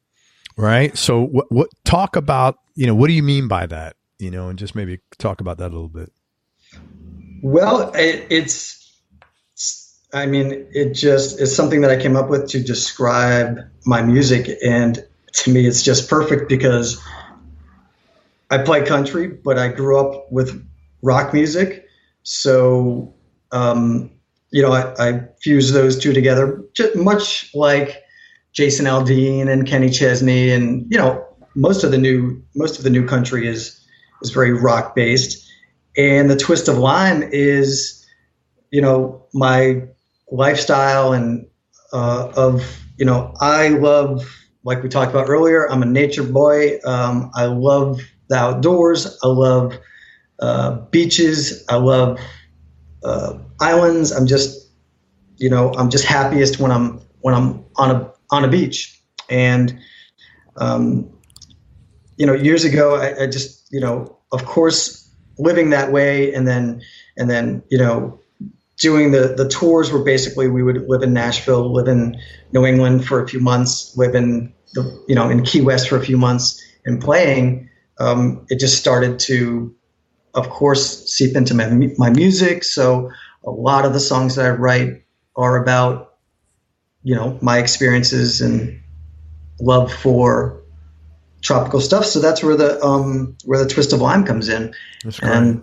Right. So what talk about, what do you mean by that? And just maybe talk about that a little bit. Well, it's something that I came up with to describe my music. And to me, it's just perfect because I play country, but I grew up with rock music. So, I fuse those two together, just much like Jason Aldean and Kenny Chesney. And, most of the new country is very rock based. And the twist of lime is, my lifestyle and I love, like we talked about earlier, I'm a nature boy. I love the outdoors. I love beaches. I love islands. I'm just happiest when I'm on a beach. And years ago, I just of course living that way, and then doing the tours where basically we would live in Nashville, live in New England for a few months, live in in Key West for a few months, and playing. It just started to, of course, seep into my music. So a lot of the songs that I write are about, my experiences and love for tropical stuff. So that's where the twist of lime comes in. That's great. And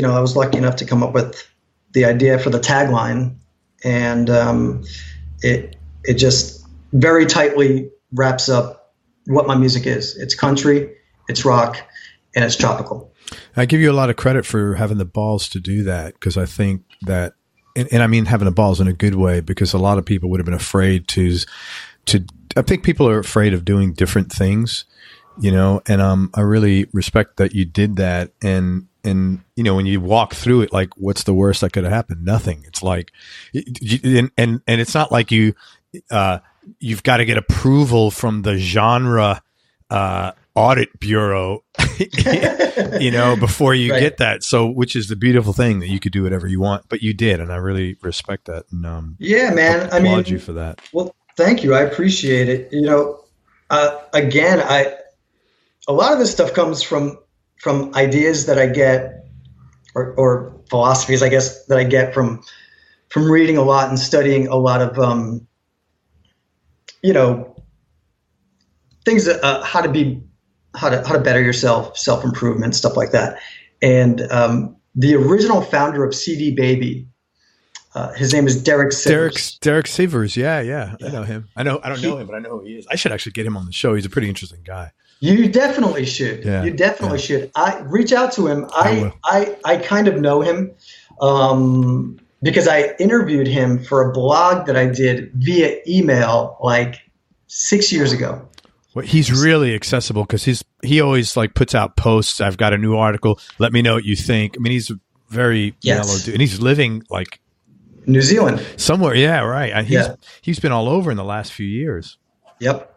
I was lucky enough to come up with the idea for the tagline, and it just very tightly wraps up what my music is. It's country, it's rock, and it's tropical. I give you a lot of credit for having the balls to do that, because I think that, and I mean having the balls in a good way, because a lot of people would have been afraid to. I think people are afraid of doing different things, and I really respect that you did that. And when you walk through it, like, what's the worst that could have happened? Nothing. It's like, and it's not like you've got to get approval from the genre audit bureau, before you get that. So, which is the beautiful thing, that you could do whatever you want, but you did, and I really respect that. And man, I applaud you for that. Well, thank you. I appreciate it. Again, a lot of this stuff comes from ideas that I get, or philosophies, I guess, that I get from reading a lot and studying a lot of, things that, how to better yourself, self-improvement, stuff like that. And the original founder of CD Baby, his name is Derek Sivers. Derek Sivers, yeah. I know him. I don't know him, but I know who he is. I should actually get him on the show. He's a pretty interesting guy. You definitely should. Yeah, you definitely should. I reach out to him. I kind of know him because I interviewed him for a blog that I did via email like 6 years ago. Well, he's really accessible, because he always like puts out posts. I've got a new article. Let me know what you think. I mean, he's a very mellow dude, and he's living like New Zealand somewhere. Yeah, right. He's been all over in the last few years. Yep.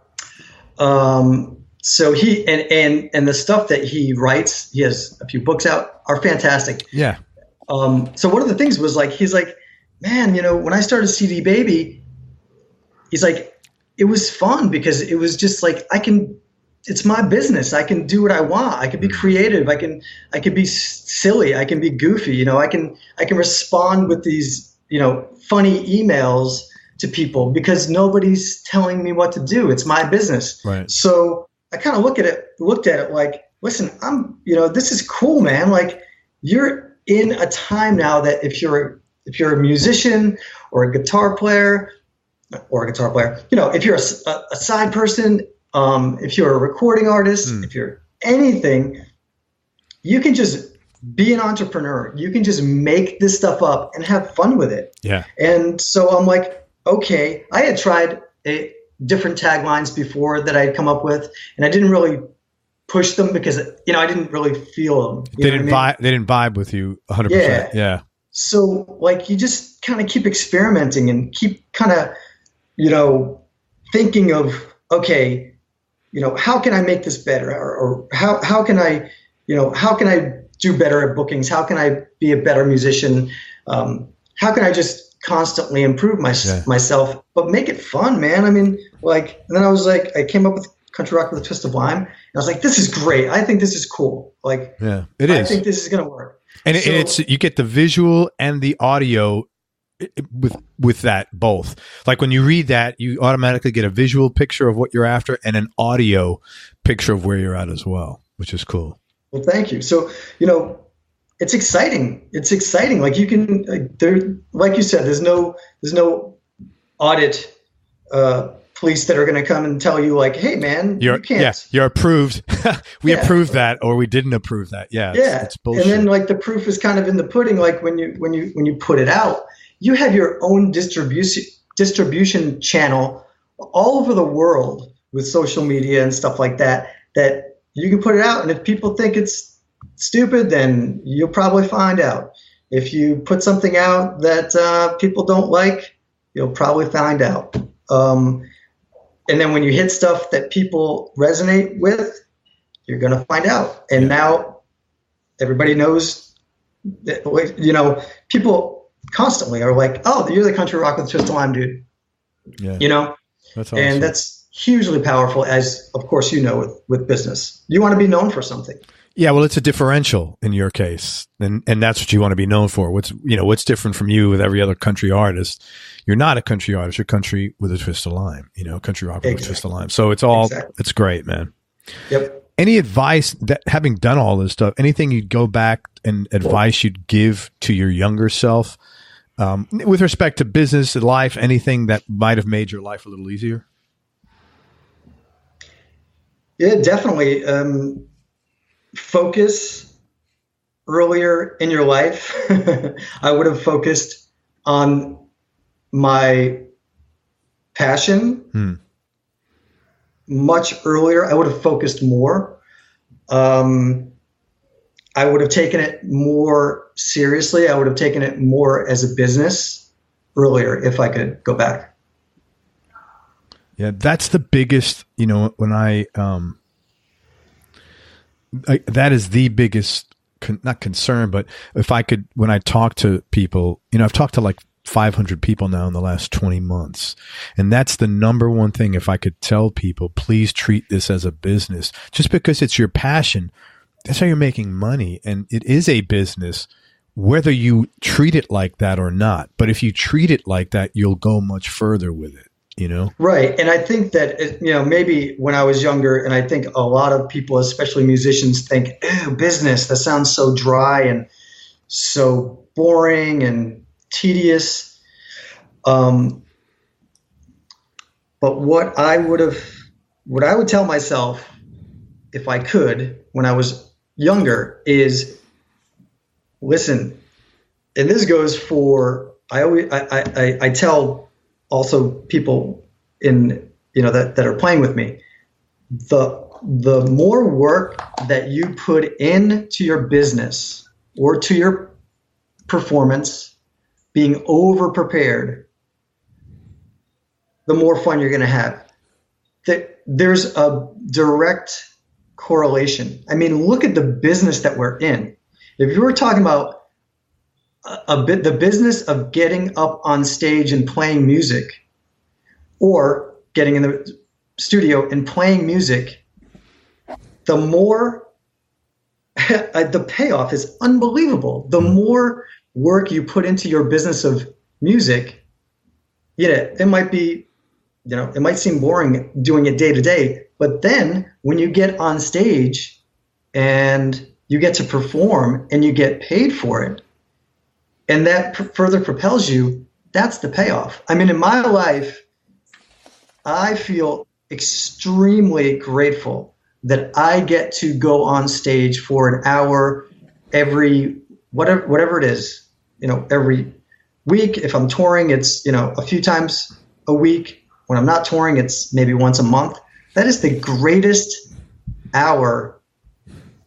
So he and the stuff that he writes, he has a few books out, are fantastic. Yeah. So one of the things was like, he's like, man, when I started CD Baby, he's like, it was fun because it was just like, it's my business. I can do what I want. I can be creative. I can be silly. I can be goofy. I can respond with these, funny emails to people because nobody's telling me what to do. It's my business. Right. So I kind of looked at it like, listen, this is cool, man. Like, you're in a time now that if you're a musician or a guitar player, if you're a side person, if you're a recording artist, if you're anything, you can just be an entrepreneur. You can just make this stuff up and have fun with it. Yeah. And so I'm like, okay, I had tried different taglines before that I had come up with, and I didn't really push them because, I didn't really feel them. They didn't vibe with you 100%. Yeah. Yeah. So like, you just kind of keep experimenting and keep kind of, thinking of, okay, how can I make this better? Or how can I do better at bookings? How can I be a better musician? How can I just constantly improve myself, but make it fun, man? I mean, like, and then I was like, I came up with Country Rock with a Twist of Lime, and I was like, this is great. I think this is cool. Like, yeah, it is. I think this is going to work. And it's, you get the visual and the audio with that both. Like when you read that, you automatically get a visual picture of what you're after and an audio picture of where you're at as well, which is cool. Well, thank you. So, it's exciting. It's exciting. Like, you can, like you said, there's no audit police that are going to come and tell you like, hey man, you can't. Yeah, you're approved. We approved that, or we didn't approve that. Yeah. It's bullshit. And then like the proof is kind of in the pudding. Like when you put it out, you have your own distribution channel all over the world with social media and stuff like that you can put it out. And if people think it's stupid, then you'll probably find out. If you put something out that people don't like, you'll probably find out. And then when you hit stuff that people resonate with, you're going to find out. And now everybody knows that, people constantly are like, oh, you're the Country Rock with a Twist of Lime dude. Yeah. That's awesome. And that's hugely powerful, as of course with business. You want to be known for something. Yeah, well, it's a differential in your case, and that's what you want to be known for. What's different from you with every other country artist? You're not a country artist. You're country with a twist of lime. Country rock with a twist of lime. So it's all it's great, man. Yep. Any advice that, having done all this stuff, anything you'd go back and advice you'd give to your younger self with respect to business, life, anything that might have made your life a little easier? Yeah, definitely. Focus earlier in your life. I would have focused on my passion much earlier. I would have focused more. I would have taken it more seriously. I would have taken it more as a business earlier if I could go back. Yeah, that's the biggest, when that is the biggest, not concern, but if I could, when I talk to people, I've talked to like 500 people now in the last 20 months. And that's the number one thing. If I could tell people, please treat this as a business, just because it's your passion. That's how you're making money. And it is a business, whether you treat it like that or not. But if you treat it like that, you'll go much further with it. Right. And I think that, maybe when I was younger, and I think a lot of people, especially musicians, think, ew, business, that sounds so dry and so boring and tedious. But what I would tell myself, if I could, when I was younger, is listen, and this goes for, I tell also people that are playing with me, the more work that you put into your business or to your performance, being over prepared, the more fun you're going to have. there's a direct correlation. I mean, look at the business that we're in. If you were talking about the business of getting up on stage and playing music, or getting in the studio and playing music, the more the payoff is unbelievable. The more work you put into your business of music, it might be, it might seem boring doing it day to day, but then when you get on stage and you get to perform and you get paid for it, and that further propels you, that's the payoff. I mean, in my life, I feel extremely grateful that I get to go on stage for an hour every, whatever it is, every week. If I'm touring, it's, a few times a week. When I'm not touring, it's maybe once a month. That is the greatest hour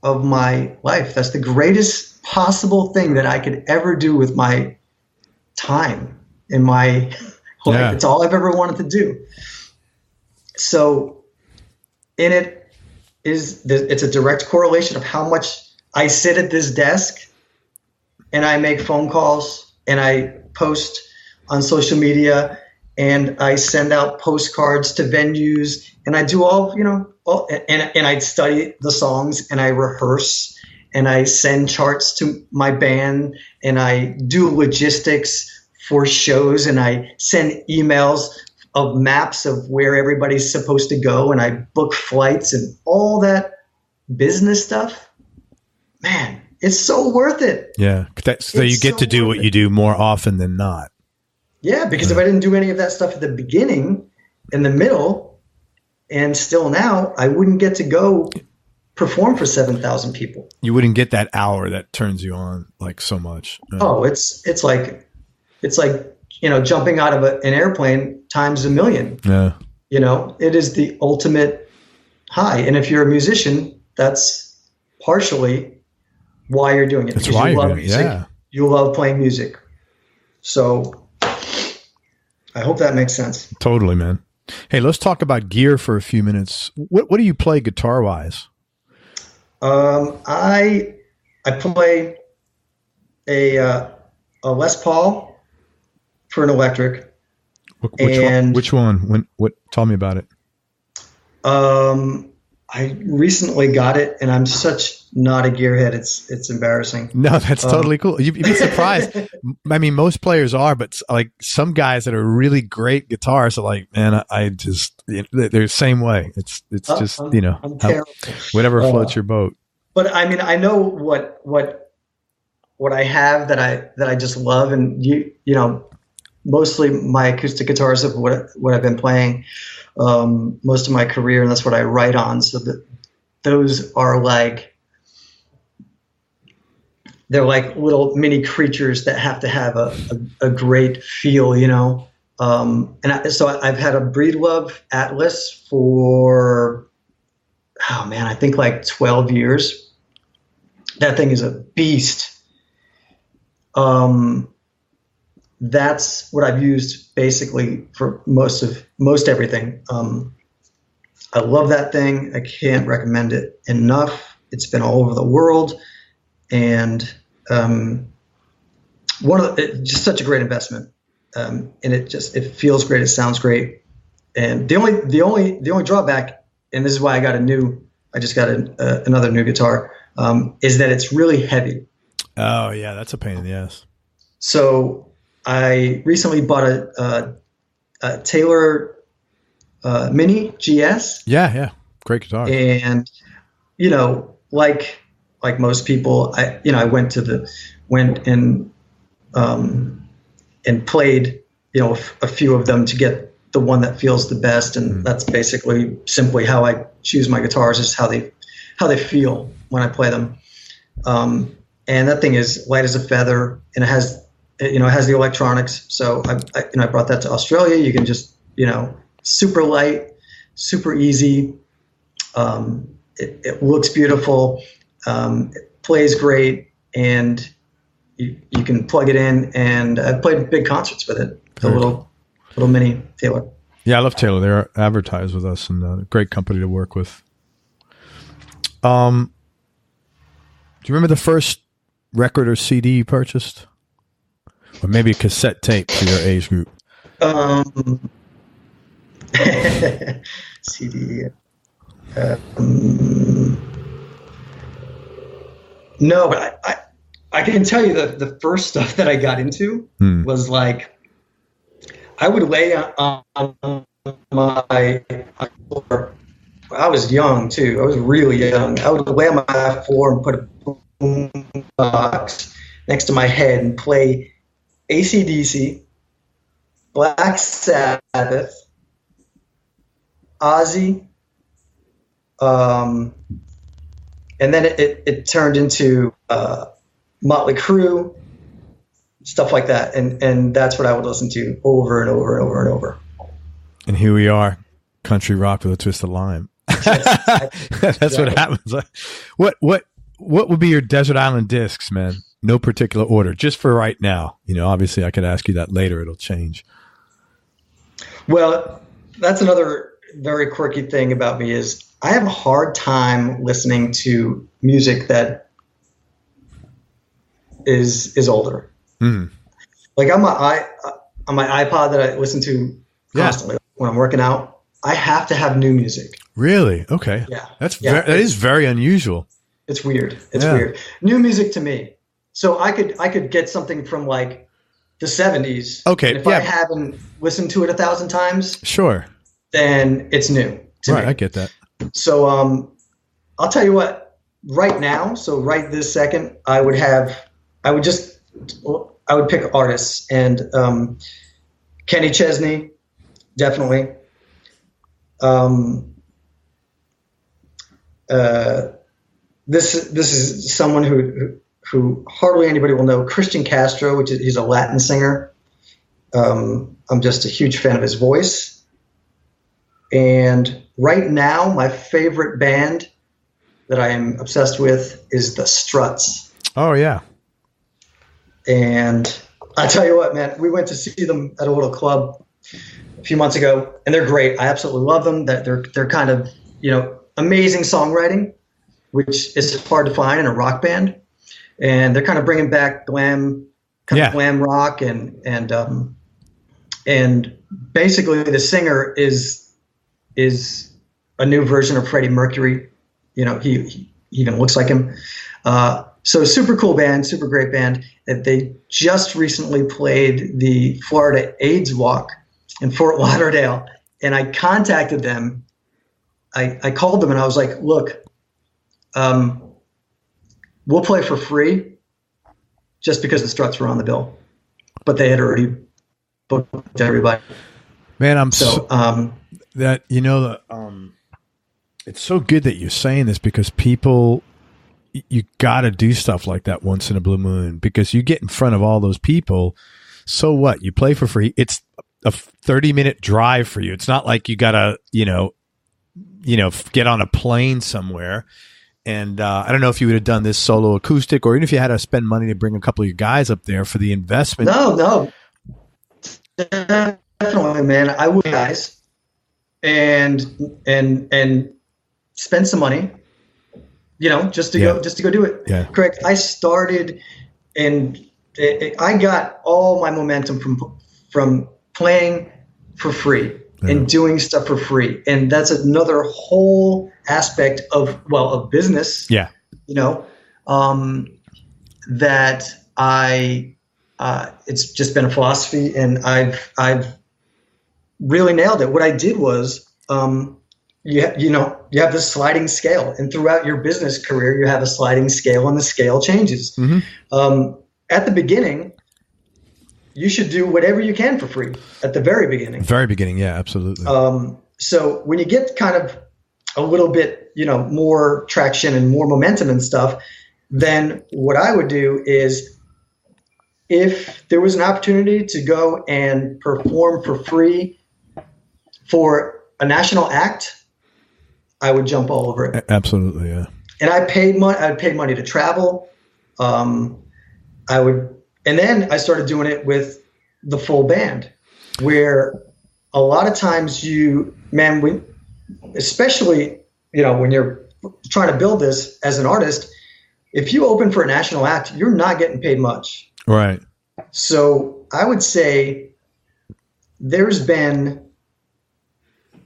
of my life. That's the greatest possible thing that I could ever do with my time in my life. Yeah. It's all I've ever wanted to do. So in it, it's a direct correlation of how much I sit at this desk and I make phone calls and I post on social media and I send out postcards to venues and I do and I study the songs and I rehearse and I send charts to my band and I do logistics for shows and I send emails of maps of where everybody's supposed to go, and I book flights and all that business stuff. Man, it's so worth it. Yeah, so you get to do what you do more often than not. Yeah, because if I didn't do any of that stuff at the beginning, in the middle, and still now, I wouldn't get to go perform for 7,000 people. You wouldn't get that hour that turns you on like so much. Oh, it's like jumping out of an airplane times a million. Yeah. It is the ultimate high. And if you're a musician, that's partially why you're doing it. That's why you love music. Yeah. You love playing music. So I hope that makes sense. Totally, man. Hey, let's talk about gear for a few minutes. What do you play guitar wise? I play a Les Paul for an electric. Which one? Tell me about it. I recently got it, and I'm such not a gearhead. It's embarrassing. No, that's totally cool. You'd be surprised. I mean, most players are, but like some guys that are really great guitarists are like, man, I just they're the same way. It's just whatever floats your boat. But I mean, I know what I have that I just love, and mostly my acoustic guitars of what I've been playing most of my career, and that's what I write on. So those are they're like little mini creatures that have to have a great feel, so I've had a Breedlove Atlas for, I think like 12 years. That thing is a beast. That's what I've used basically for most everything. I love that thing. I can't recommend it enough. It's been all over the world, and just such a great investment. And it feels great. It sounds great. And the only drawback, and this is why I just got another new guitar, is that it's really heavy. Oh yeah, that's a pain in the ass. So I recently bought a Taylor Mini GS. Yeah, great guitar. And like most people, I went and played a few of them to get the one that feels the best, and that's basically simply how I choose my guitars, is how they feel when I play them. And that thing is light as a feather, and it has the electronics. So I brought that to Australia. You can just, super light, super easy. It looks beautiful. It plays great, and you can plug it in. And I've played big concerts with it. The little mini Taylor. Yeah, I love Taylor. They're advertised with us, and a great company to work with. Do you remember the first record or CD you purchased? Or maybe a cassette tape for your age group? CD. No, but I can tell you the first stuff that I got into was like, I would lay on my floor. I was young too. I was really young. I would lay on my floor and put a boom box next to my head and play AC/DC, Black Sabbath, Ozzy, and then it turned into Motley Crue, stuff like that, and that's what I would listen to over and over and over and over. And here we are, country rock with a twist of lime. That's what happens. What would be your desert island discs, man? No particular order, just for right now. Obviously I could ask you that later. It'll change. Well, that's another very quirky thing about me is I have a hard time listening to music that is older. Like on my iPod that I listen to constantly when I'm working out, I have to have new music. Really? Okay. Yeah. That is very unusual. It's weird. It's weird. New music to me. So I could get something from like the 70s. Okay. And if I haven't listened to it 1,000 times, sure, then it's new to me. I get that. So I'll tell you what, right now, so right this second, I would pick artists, and Kenny Chesney, definitely. This is someone who hardly anybody will know, Christian Castro, he's a Latin singer. I'm just a huge fan of his voice. And right now, my favorite band that I am obsessed with is the Struts. Oh, yeah. And I tell you what, man, we went to see them at a little club a few months ago, and they're great. I absolutely love them. They're kind of, amazing songwriting, which is hard to find in a rock band. And they're kind of bringing back glam rock, and basically the singer is a new version of Freddie Mercury. He even looks like him. So super cool band, super great band. They just recently played the Florida AIDS Walk in Fort Lauderdale, and I contacted them. I called them and I was like, look, we'll play for free just because the Struts were on the bill, but they had already booked everybody. Man, it's so good that you're saying this, because people, you got to do stuff like that once in a blue moon, because you get in front of all those people. So what? You play for free. It's a 30-minute drive for you. It's not like you got to, get on a plane somewhere. And I don't know if you would have done this solo acoustic, or even if you had to spend money to bring a couple of your guys up there for the investment. No. Definitely, man. I would, guys, and spend some money, just to go do it. Yeah. Correct. I started, and I got all my momentum from playing for free and doing stuff for free, and that's another whole aspect of business. Yeah. That it's just been a philosophy, and I've really nailed it. What I did was, you have this sliding scale, and throughout your business career, you have a sliding scale, and the scale changes. Mm-hmm. At the beginning, you should do whatever you can for free at the very beginning. Very beginning. Yeah, absolutely. So when you get kind of a little bit, more traction and more momentum and stuff, then what I would do is, if there was an opportunity to go and perform for free for a national act, I would jump all over it. Absolutely, yeah. And I paid money to travel. And then I started doing it with the full band, where a lot of times especially, when you're trying to build this as an artist, if you open for a national act, you're not getting paid much. Right. So I would say there's been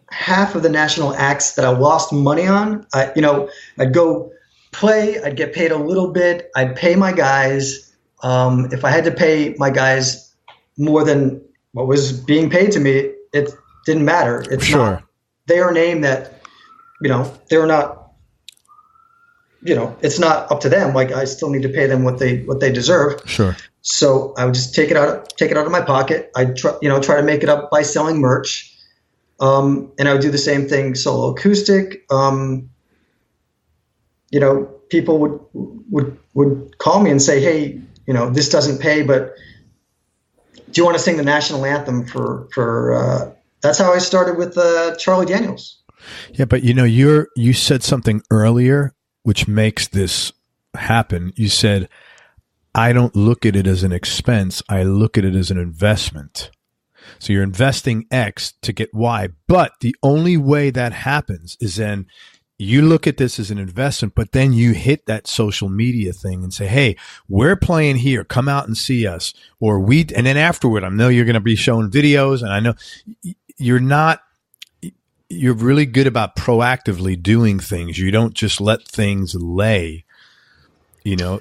half of the national acts that I lost money on. I'd go play, I'd get paid a little bit. I'd pay my guys. If I had to pay my guys more than what was being paid to me, it didn't matter. It's sure. not their name that, they're not, it's not up to them. Like, I still need to pay them what they deserve. Sure. So I would just take it out of my pocket. I'd try to make it up by selling merch. And I would do the same thing solo acoustic. People would call me and say, hey, this doesn't pay, but do you want to sing the national anthem for that's how I started with Charlie Daniels. Yeah, but you said something earlier which makes this happen. You said, I don't look at it as an expense. I look at it as an investment. So you're investing X to get Y. But the only way that happens is then you look at this as an investment, but then you hit that social media thing and say, hey, we're playing here. Come out and see us. And then afterward, I know you're going to be showing videos, and I know you're really good about proactively doing things. You don't just let things lay.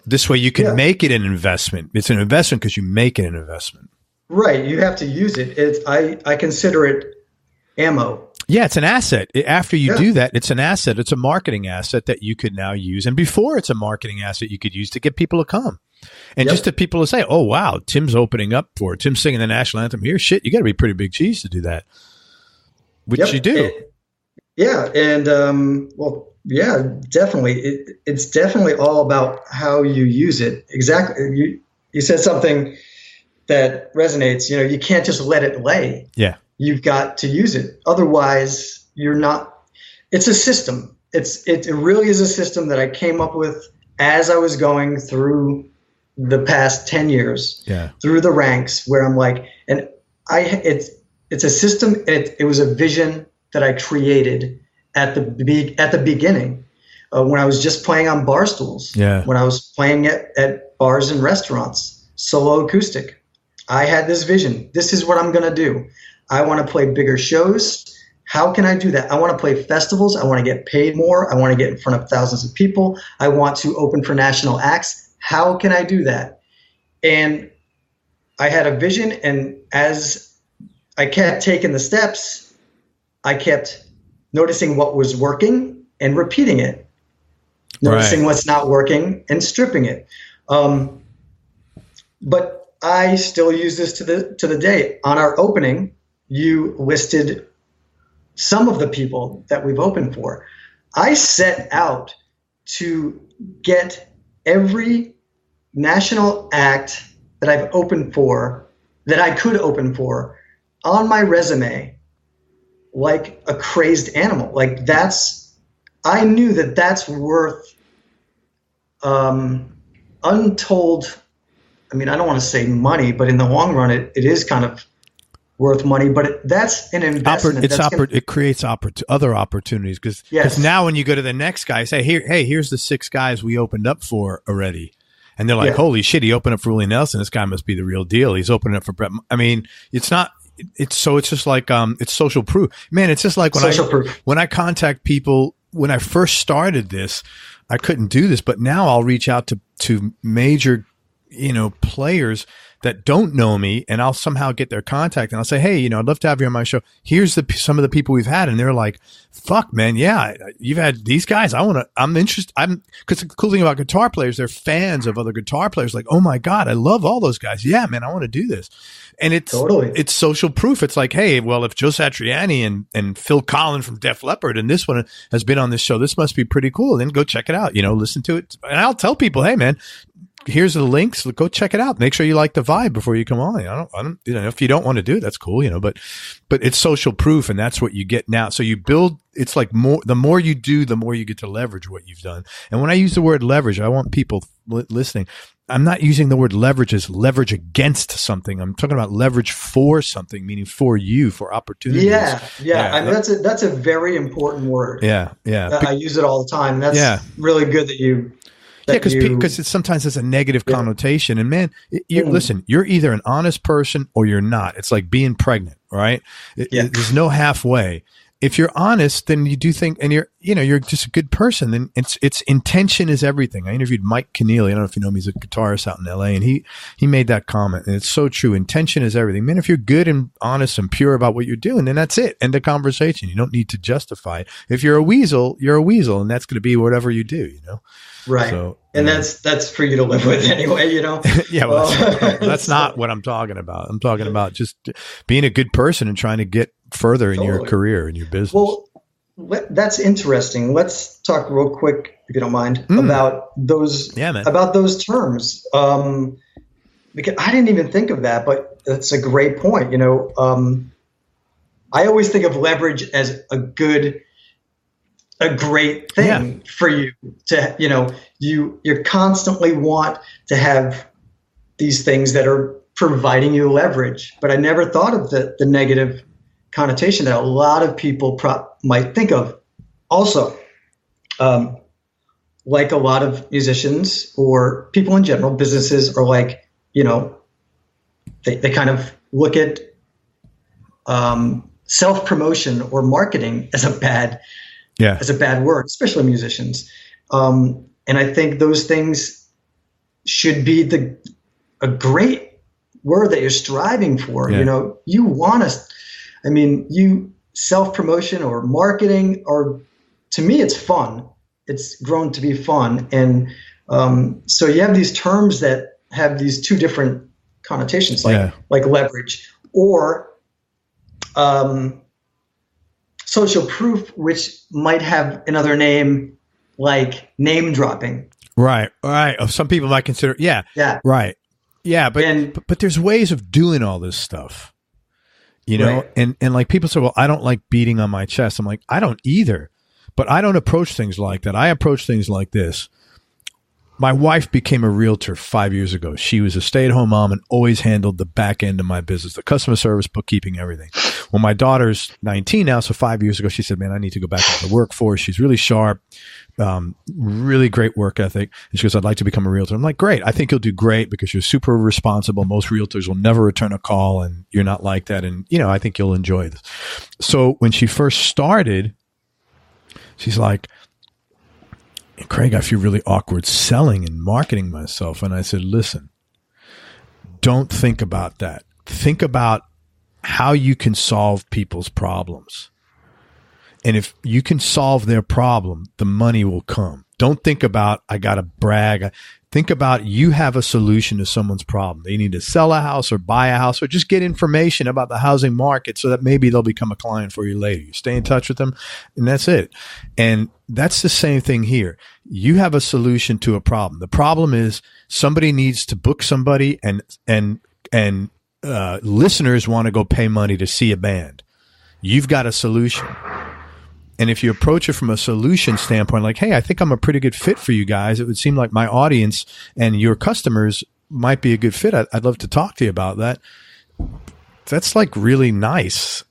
This way you can make it an investment. It's an investment because you make it an investment. Right. You have to use it. I consider it ammo. Yeah, it's an asset. After you do that, it's an asset. It's a marketing asset that you could now use. And before, it's a marketing asset you could use to get people to come. And just to people to say, oh, wow, Tim's opening up for it. Tim's singing the national anthem here. Shit, you got to be pretty big cheese to do that. Which you do. And definitely. It's definitely all about how you use it. Exactly. You said something that resonates. You can't just let it lay. Yeah. You've got to use it. Otherwise, you're not. It's a system. It really is a system that I came up with as I was going through the past 10 years, through the ranks, where I'm like, and it's a system. It was a vision that I created at the beginning, when I was just playing on bar stools. Yeah. When I was playing at bars and restaurants, solo acoustic. I had this vision. This is what I'm going to do. I want to play bigger shows. How can I do that? I want to play festivals. I want to get paid more. I want to get in front of thousands of people. I want to open for national acts. How can I do that? And I had a vision, and as I kept taking the steps, I kept noticing what was working and repeating it, noticing what's not working and stripping it. But I still use this to the day. On our opening, you listed some of the people that we've opened for. I set out to get every national act that I've opened for, that I could open for, on my resume like a crazed animal. Like, I knew that's worth untold. I mean, I don't want to say money, but in the long run, it is kind of worth money. But that's an investment. It creates other opportunities, because now when you go to the next guy, say, here's the 6 guys we opened up for already. And they're like, holy shit, he opened up for Willie Nelson. This guy must be the real deal. He's opening up for Brett. I mean, it's not. It's just like it's social proof, man. It's just like when I contact people. When I first started this, I couldn't do this, but now I'll reach out to major, players that don't know me, and I'll somehow get their contact, and I'll say, hey, I'd love to have you on my show. Here's some of the people we've had, and they're like, fuck, man, yeah, you've had these guys. I'm interested. Because the cool thing about guitar players, they're fans of other guitar players. Like, oh my God, I love all those guys. Yeah, man, I want to do this. And it's social proof. It's like, hey, well, if Joe Satriani and Phil Collins from Def Leppard and this one has been on this show, this must be pretty cool. Then go check it out. Listen to it. And I'll tell people, hey, man, here's the links. Go check it out. Make sure you like the vibe before you come on. I don't. If you don't want to do it, that's cool. But it's social proof, and that's what you get now. So you build. It's like the more you do, the more you get to leverage what you've done. And when I use the word leverage, I want people listening. I'm not using the word leverage as leverage against something. I'm talking about leverage for something, meaning for you, for opportunities. Yeah. I mean, that's a very important word. Yeah. I use it all the time. That's really good that you. Because sometimes it's a negative connotation. And man, listen, you're either an honest person or you're not. It's like being pregnant, right? There's no halfway. If you're honest, then you do think, and you're just a good person. Then it's intention is everything. I interviewed Mike Keneally. I don't know if you know him. He's a guitarist out in LA, and he made that comment, and it's so true. Intention is everything. Man, if you're good and honest and pure about what you're doing, then that's it. End of conversation. You don't need to justify it. If you're a weasel, you're a weasel, and that's going to be whatever you do, Right. So, and that's for you to live with anyway, Yeah, well, that's not what I'm talking about. I'm talking about just being a good person and trying to get further in your career and your business. Well, that's interesting. Let's talk real quick, if you don't mind, about those terms. Because I didn't even think of that, but that's a great point. I always think of leverage as a great thing for you to, you constantly want to have these things that are providing you leverage. But I never thought of the negative connotation that a lot of people might think of. Also, like a lot of musicians or people in general, businesses are like, they kind of look at self-promotion or marketing as a bad word, especially musicians. And I think those things should be a great word that you're striving for. Yeah. You want to, self-promotion or marketing, or to me, it's fun. It's grown to be fun. And so you have these terms that have these two different connotations, like leverage or social proof, which might have another name, like name dropping. Right. Some people might consider, right. Yeah, but there's ways of doing all this stuff, right. and like people say, well, I don't like beating on my chest. I'm like, I don't either, but I don't approach things like that. I approach things like this. My wife became a realtor 5 years ago. She was a stay-at-home mom and always handled the back end of my business, the customer service, bookkeeping, everything. Well, my daughter's 19 now, so 5 years ago, she said, man, I need to go back into the workforce. She's really sharp, really great work ethic. And she goes, I'd like to become a realtor. I'm like, great. I think you'll do great because you're super responsible. Most realtors will never return a call, and you're not like that. And, I think you'll enjoy this. So when she first started, she's like, Craig, I feel really awkward selling and marketing myself. And I said, listen, don't think about that. Think about how you can solve people's problems. And if you can solve their problem, the money will come. Don't think about, I got to brag. Think about you have a solution to someone's problem. They need to sell a house or buy a house or just get information about the housing market so that maybe they'll become a client for you later. You stay in touch with them, and that's it. And that's the same thing here. You have a solution to a problem. The problem is somebody needs to book somebody, and listeners want to go pay money to see a band. You've got a solution. And if you approach it from a solution standpoint, like, hey, I think I'm a pretty good fit for you guys. It would seem like my audience and your customers might be a good fit. I'd love to talk to you about that. That's like really nice.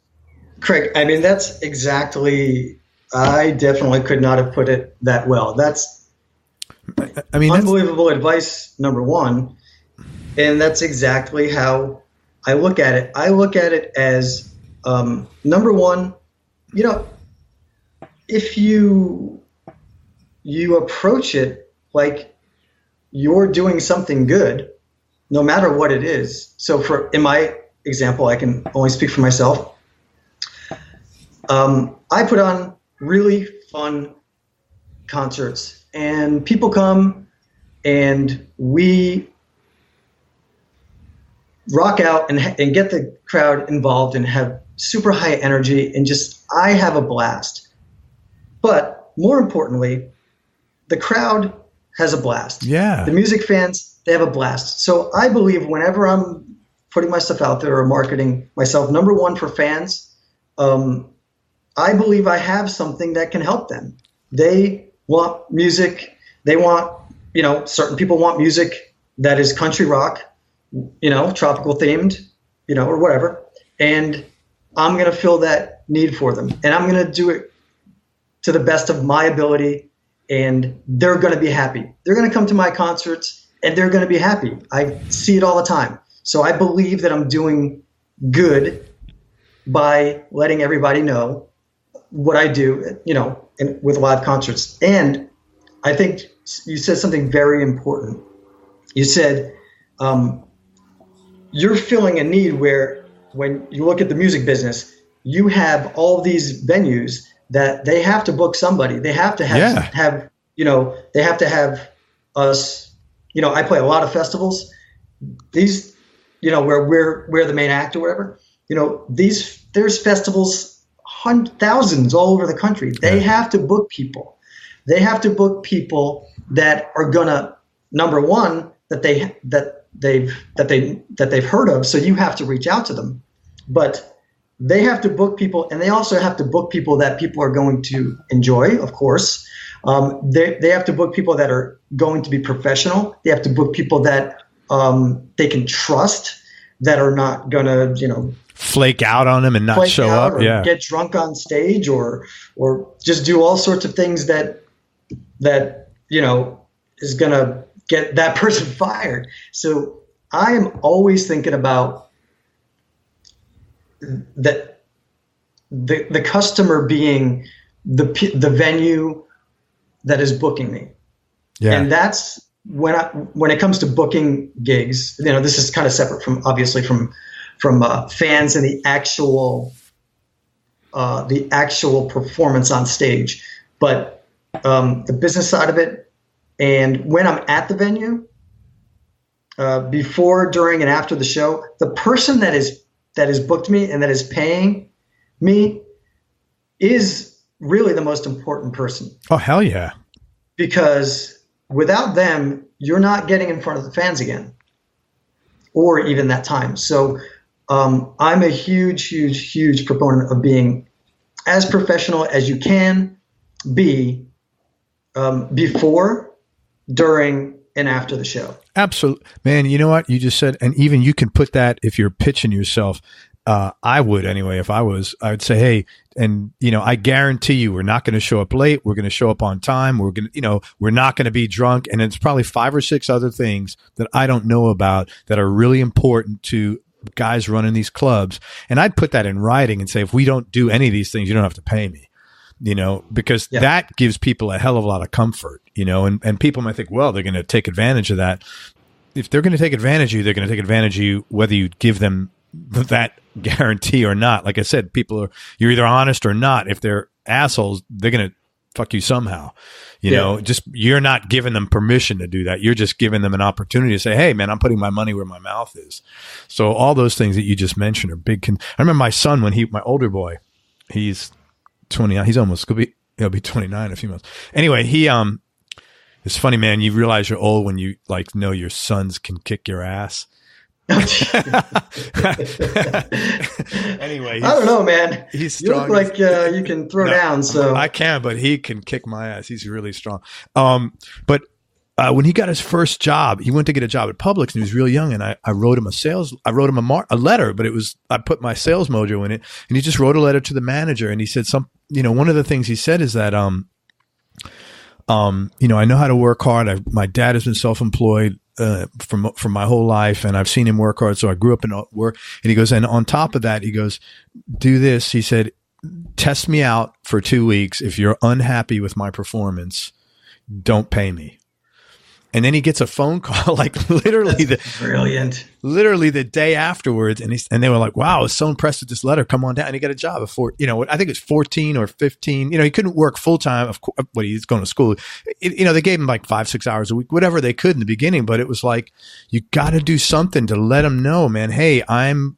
Craig, that's exactly, I definitely could not have put it that well. That's unbelievable advice, number one. And that's exactly how I look at it. I look at it as, number one, if you approach it like you're doing something good, no matter what it is. So in my example, I can only speak for myself. I put on really fun concerts, and people come and we rock out and get the crowd involved and have super high energy, and I have a blast. But more importantly, the crowd has a blast. Yeah. The music fans, they have a blast. So I believe whenever I'm putting my stuff out there or marketing myself, number one for fans, I believe I have something that can help them. They want music. They want, certain people want music that is country rock, tropical themed, or whatever. And I'm going to fill that need for them. And I'm going to do it to the best of my ability. And they're going to be happy. They're going to come to my concerts and they're going to be happy. I see it all the time. So I believe that I'm doing good by letting everybody know what I do, with live concerts. And I think you said something very important. You said you're filling a need where when you look at the music business, you have all these venues that they have to book somebody. They have to have they have to have us. I play a lot of festivals. These, where we're the main act or whatever. There's festivals, thousands all over the country. They have to book people. They have to book people that are gonna, number one, that they've heard of. So you have to reach out to them, but they have to book people, and they also have to book people that people are going to enjoy, of course. They have to book people that are going to be professional. They have to book people that they can trust, that are not going to, flake out on them and not show up, or get drunk on stage, or just do all sorts of things that is going to get that person fired. So I am always thinking about that the customer being the venue that is booking me. Yeah. And that's when it comes to booking gigs, this is kind of separate from fans and the actual performance on stage, but the business side of it. And when I'm at the venue, before, during, and after the show, the person that has booked me and that is paying me is really the most important person. Oh, hell yeah. Because without them, you're not getting in front of the fans again, or even that time. So I'm a huge, huge, huge proponent of being as professional as you can be before, during, and after the show. Absolutely. Man, you know what you just said? And even you can put that if you're pitching yourself. I would anyway, if I would say, hey, and I guarantee you we're not going to show up late. We're going to show up on time. We're going to, we're not going to be drunk. And it's probably 5 or 6 other things that I don't know about that are really important to guys running these clubs. And I'd put that in writing and say, if we don't do any of these things, you don't have to pay me. Because that gives people a hell of a lot of comfort, and people might think, well, they're going to take advantage of that. If they're going to take advantage of you, they're going to take advantage of you, whether you give them that guarantee or not. Like I said, you're either honest or not. If they're assholes, they're going to fuck you somehow, you're not giving them permission to do that. You're just giving them an opportunity to say, hey man, I'm putting my money where my mouth is. So all those things that you just mentioned are big. I remember my son, my older boy, he's 29. He's almost he'll be 29 in a few months. Anyway, it's funny, man. You realize you're old when you know your sons can kick your ass. Anyway, I don't know, man. He's strong. You look like you can throw down. So I can, but he can kick my ass. He's really strong. But when he got his first job, he went to get a job at Publix, and he was real young. And I wrote him a letter, but I put my sales mojo in it, and he just wrote a letter to the manager. And he said one of the things he said is that, I know how to work hard. My dad has been self-employed from my whole life, and I've seen him work hard. So I grew up in work. And he goes, and on top of that, he goes, do this. He said, test me out for 2 weeks. If you're unhappy with my performance, don't pay me. And then he gets a phone call, like literally brilliant. Literally the day afterwards, and they were like, "Wow, I was so impressed with this letter. Come on down." And he got a job I think it's 14 or 15. He couldn't work full time. He's going to school. They gave him like 5-6 hours a week, whatever they could in the beginning. But it was like, you got to do something to let them know, man. Hey, I'm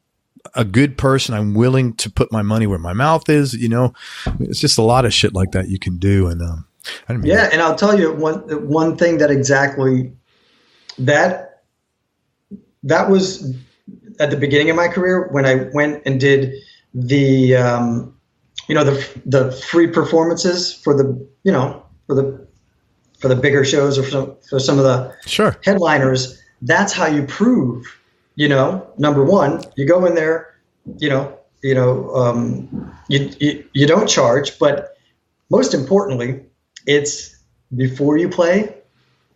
a good person. I'm willing to put my money where my mouth is. It's just a lot of shit like that you can do, and and I'll tell you one thing that exactly that was at the beginning of my career when I went and did the the free performances for the bigger shows or for some of the headliners. that's how you prove, number one, you go in there, you don't charge, but most importantly, it's before you play,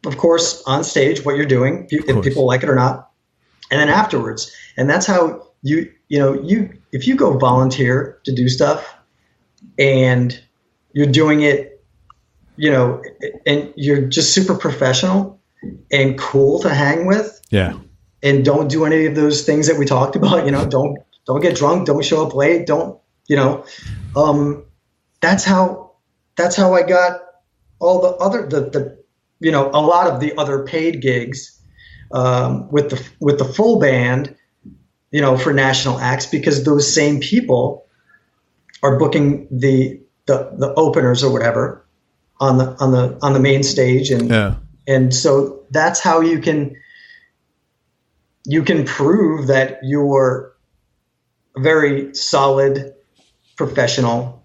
of course, on stage, what you're doing, if people like it or not, and then afterwards. And that's how if you go volunteer to do stuff and you're doing it, and you're just super professional and cool to hang with. Yeah. And don't do any of those things that we talked about, don't get drunk, don't show up late, that's how I got all the other, a lot of the other paid gigs, with the full band, for national acts, because those same people are booking the openers or whatever on the main stage. And so that's how you can prove that you're a very solid professional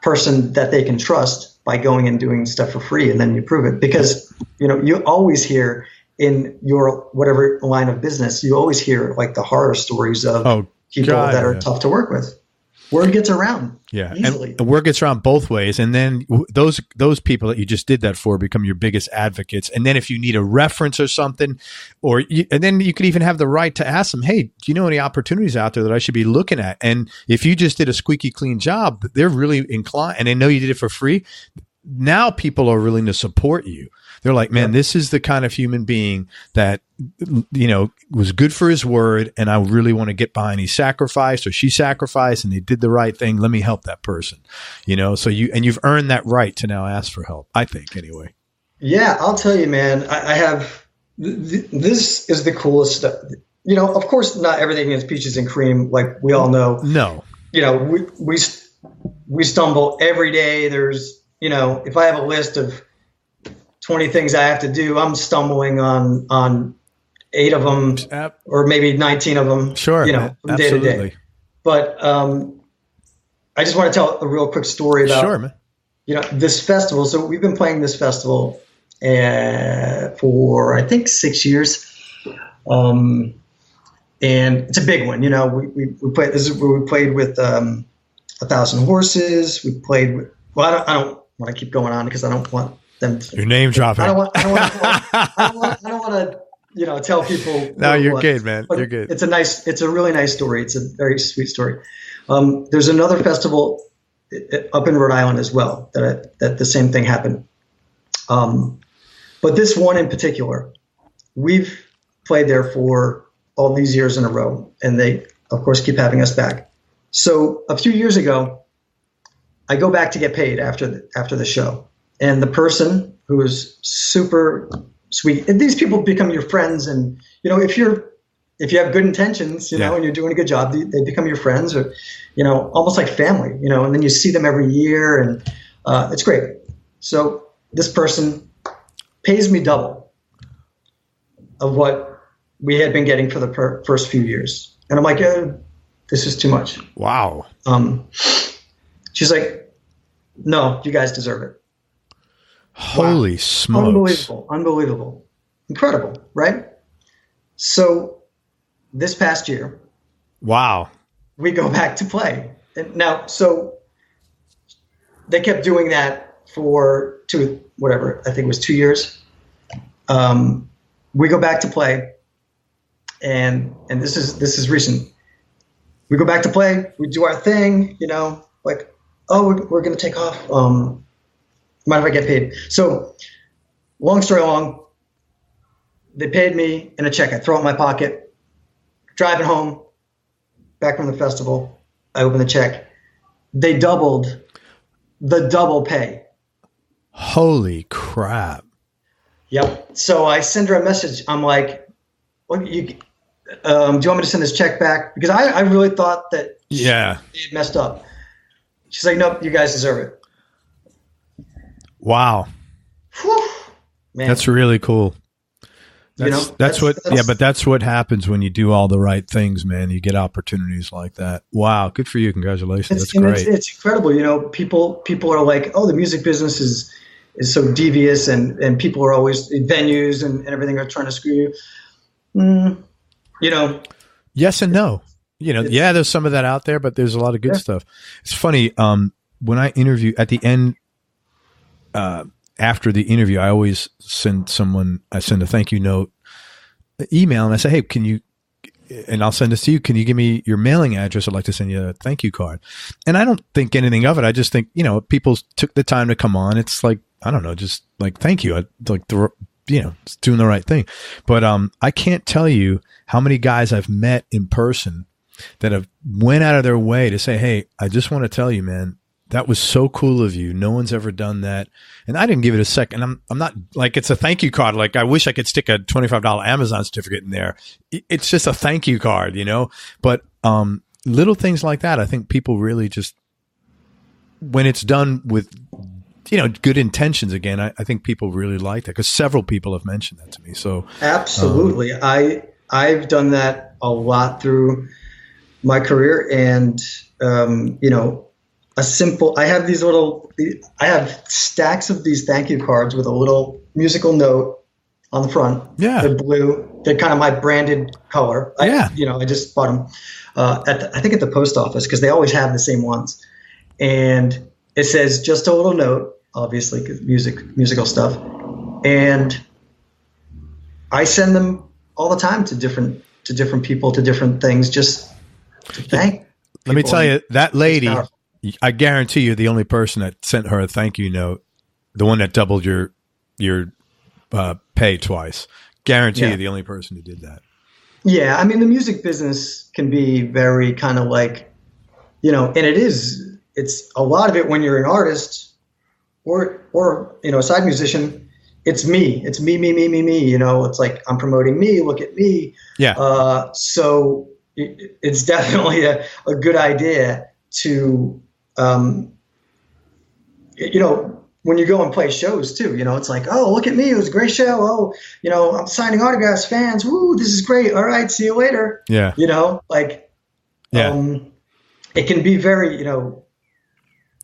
person that they can trust by going and doing stuff for free, and then you prove it. Because you always hear in your whatever line of business, you always hear like the horror stories of people that are tough to work with. Word gets around. Yeah, easily. And the word gets around both ways, and then those people that you just did that for become your biggest advocates. And then if you need a reference or something, and then you could even have the right to ask them, "Hey, do you know any opportunities out there that I should be looking at?" And if you just did a squeaky clean job, they're really inclined, and they know you did it for free. Now people are willing to support you. They're like, man, this is the kind of human being that, was good for his word. And I really want to get behind. He sacrificed or she sacrificed and they did the right thing. Let me help that person, so you've earned that right to now ask for help, I think, anyway. Yeah, I'll tell you, man, I have, this is the coolest stuff. Of course, not everything is peaches and cream. Like we all know. No. We stumble every day. There's, if I have a list of 20 things I have to do, I'm stumbling on 8 of them or maybe 19 of them, from day to day. But I just want to tell a real quick story about, this festival. So we've been playing this festival for, I think, 6 years. And it's a big one. We played, this is where we played with 1,000 Horses. We played with, I don't want to keep going on because I don't want them to, your name dropping. I don't want to, tell people. No, you're good, man. You're good. It's a really nice story. It's a very sweet story. There's another festival up in Rhode Island as well that the same thing happened. But this one in particular, we've played there for all these years in a row, and they, of course, keep having us back. So a few years ago, I go back to get paid after the show. And the person who is super sweet, and these people become your friends. And, if you have good intentions, and you're doing a good job, they become your friends, or, almost like family, and then you see them every year, and it's great. So this person pays me double of what we had been getting for the first few years. And I'm like, this is too much. Wow. She's like, no, you guys deserve it. Holy smokes. Unbelievable. Incredible, right? So this past year. Wow. We go back to play. And now, so they kept doing that for I think it was 2 years. We go back to play. And this is recent. We go back to play. We do our thing, like, we're going to take off. Mind if I get paid? So, long story long, they paid me in a check. I throw it in my pocket, driving home, back from the festival. I open the check. They doubled the double pay. Holy crap. Yep. So I send her a message. I'm like, do you want me to send this check back? Because I really thought that they had messed up. She's like, nope, you guys deserve it. Wow. Whew, man. That's really cool. That's what happens when you do all the right things, man. You get opportunities like that. Wow. Good for you. Congratulations. That's great. It's incredible. People are like, oh, the music business so devious, and people are always venues and everything are trying to screw you. You know, yes and no. You know, yeah, there's some of that out there, but there's a lot of good stuff. It's funny. When I interview at the end, after the interview, I always send a thank you note email, and I say, hey, can you, and I'll send this to you. Can you give me your mailing address? I'd like to send you a thank you card. And I don't think anything of it. I just think, people took the time to come on. It's like, I don't know, just like, thank you. It's doing the right thing. But I can't tell you how many guys I've met in person that have went out of their way to say, hey, I just want to tell you, man, that was so cool of you. No one's ever done that. And I didn't give it a second. I'm not like, it's a thank you card. Like, I wish I could stick a $25 Amazon certificate in there. It's just a thank you card, but little things like that, I think people really just, when it's done with, good intentions, again, I think people really like that, because several people have mentioned that to me. So absolutely. I've done that a lot through my career, and, I have stacks of these thank you cards with a little musical note on the front. Yeah. They're blue. They're kind of my branded color. I just bought them I think at the post office, because they always have the same ones. And it says just a little note, obviously, 'cause musical stuff. And I send them all the time to different people, to different things, just to thank. Let me tell you, that lady, I guarantee you're the only person that sent her a thank you note, the one that doubled your pay twice. Guarantee you're the only person who did that. Yeah, I mean, the music business can be very kind of like, and it's a lot of it when you're an artist or a side musician. It's me. It's me. It's like, I'm promoting me. Look at me. Yeah. So it's definitely a good idea to, when you go and play shows too, it's like, oh, look at me. It was a great show. Oh, I'm signing autographs, fans. Woo, this is great. All right. See you later. Yeah. It can be very,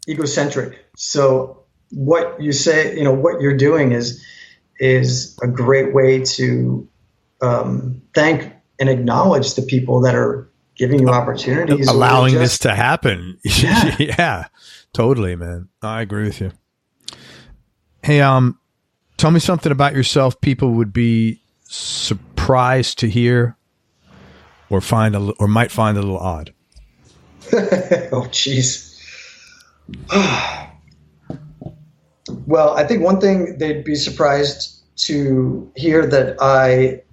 egocentric. So what you say, what you're doing is a great way to thank and acknowledge the people that are giving you opportunities, allowing this to happen. Yeah, totally, man. I agree with you. Hey, tell me something about yourself people would be surprised to hear or might find a little odd. Oh, jeez. Well, I think one thing they'd be surprised to hear, that I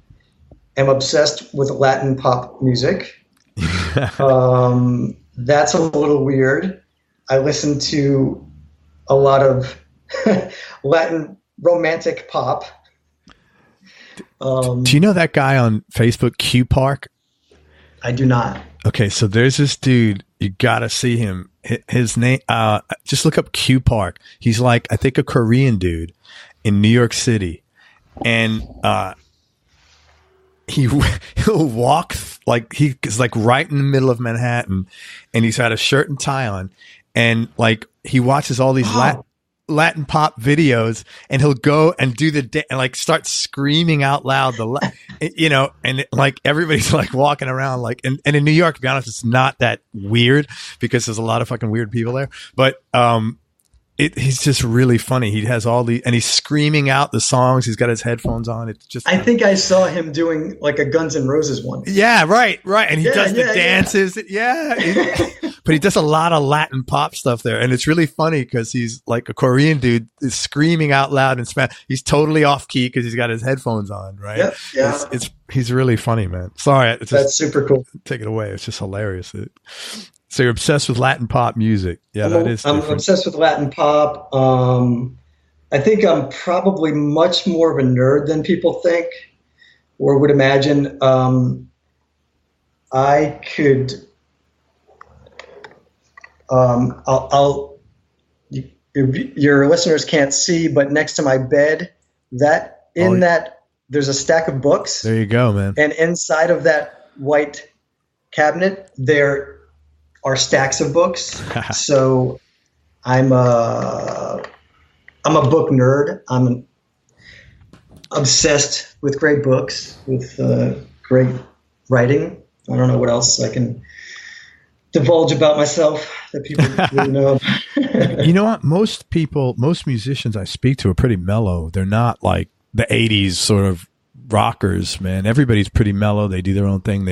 am obsessed with Latin pop music. That's a little weird. I listen to a lot of Latin romantic pop. Do you know that guy on Facebook, Q Park? I do not. Okay, so there's this dude. You gotta see him. His name. Just look up Q Park. He's like, I think, a Korean dude in New York City, and he'll walk like he's like right in the middle of Manhattan, and he's got a shirt and tie on, and like he watches all these Latin pop videos, and he'll go and do and like start screaming out loud and like everybody's like walking around like, and in New York, to be honest, it's not that weird because there's a lot of fucking weird people there, but he's just really funny. He has and he's screaming out the songs. He's got his headphones on. It's just, I think I saw him doing like a Guns N' Roses one. Yeah, right. And he does the dances. Yeah. But he does a lot of Latin pop stuff there. And it's really funny because he's like a Korean dude is screaming out loud in Spanish. He's totally off key because he's got his headphones on, right? Yep, yeah. He's really funny, man. Sorry. That's super cool. Take it away. It's just hilarious. So you're obsessed with Latin pop music. Yeah, that is different. I'm obsessed with Latin pop. I think I'm probably much more of a nerd than people think or would imagine. I could, your listeners can't see, but next to my bed, there's a stack of books. There you go, man. And inside of that white cabinet, there are stacks of books. So I'm I'm a book nerd. I'm obsessed with great books, with great writing. I don't know what else I can divulge about myself that people really know. You know what? Most musicians I speak to are pretty mellow. They're not like the 80s sort of rockers, man. Everybody's pretty mellow. They do their own thing.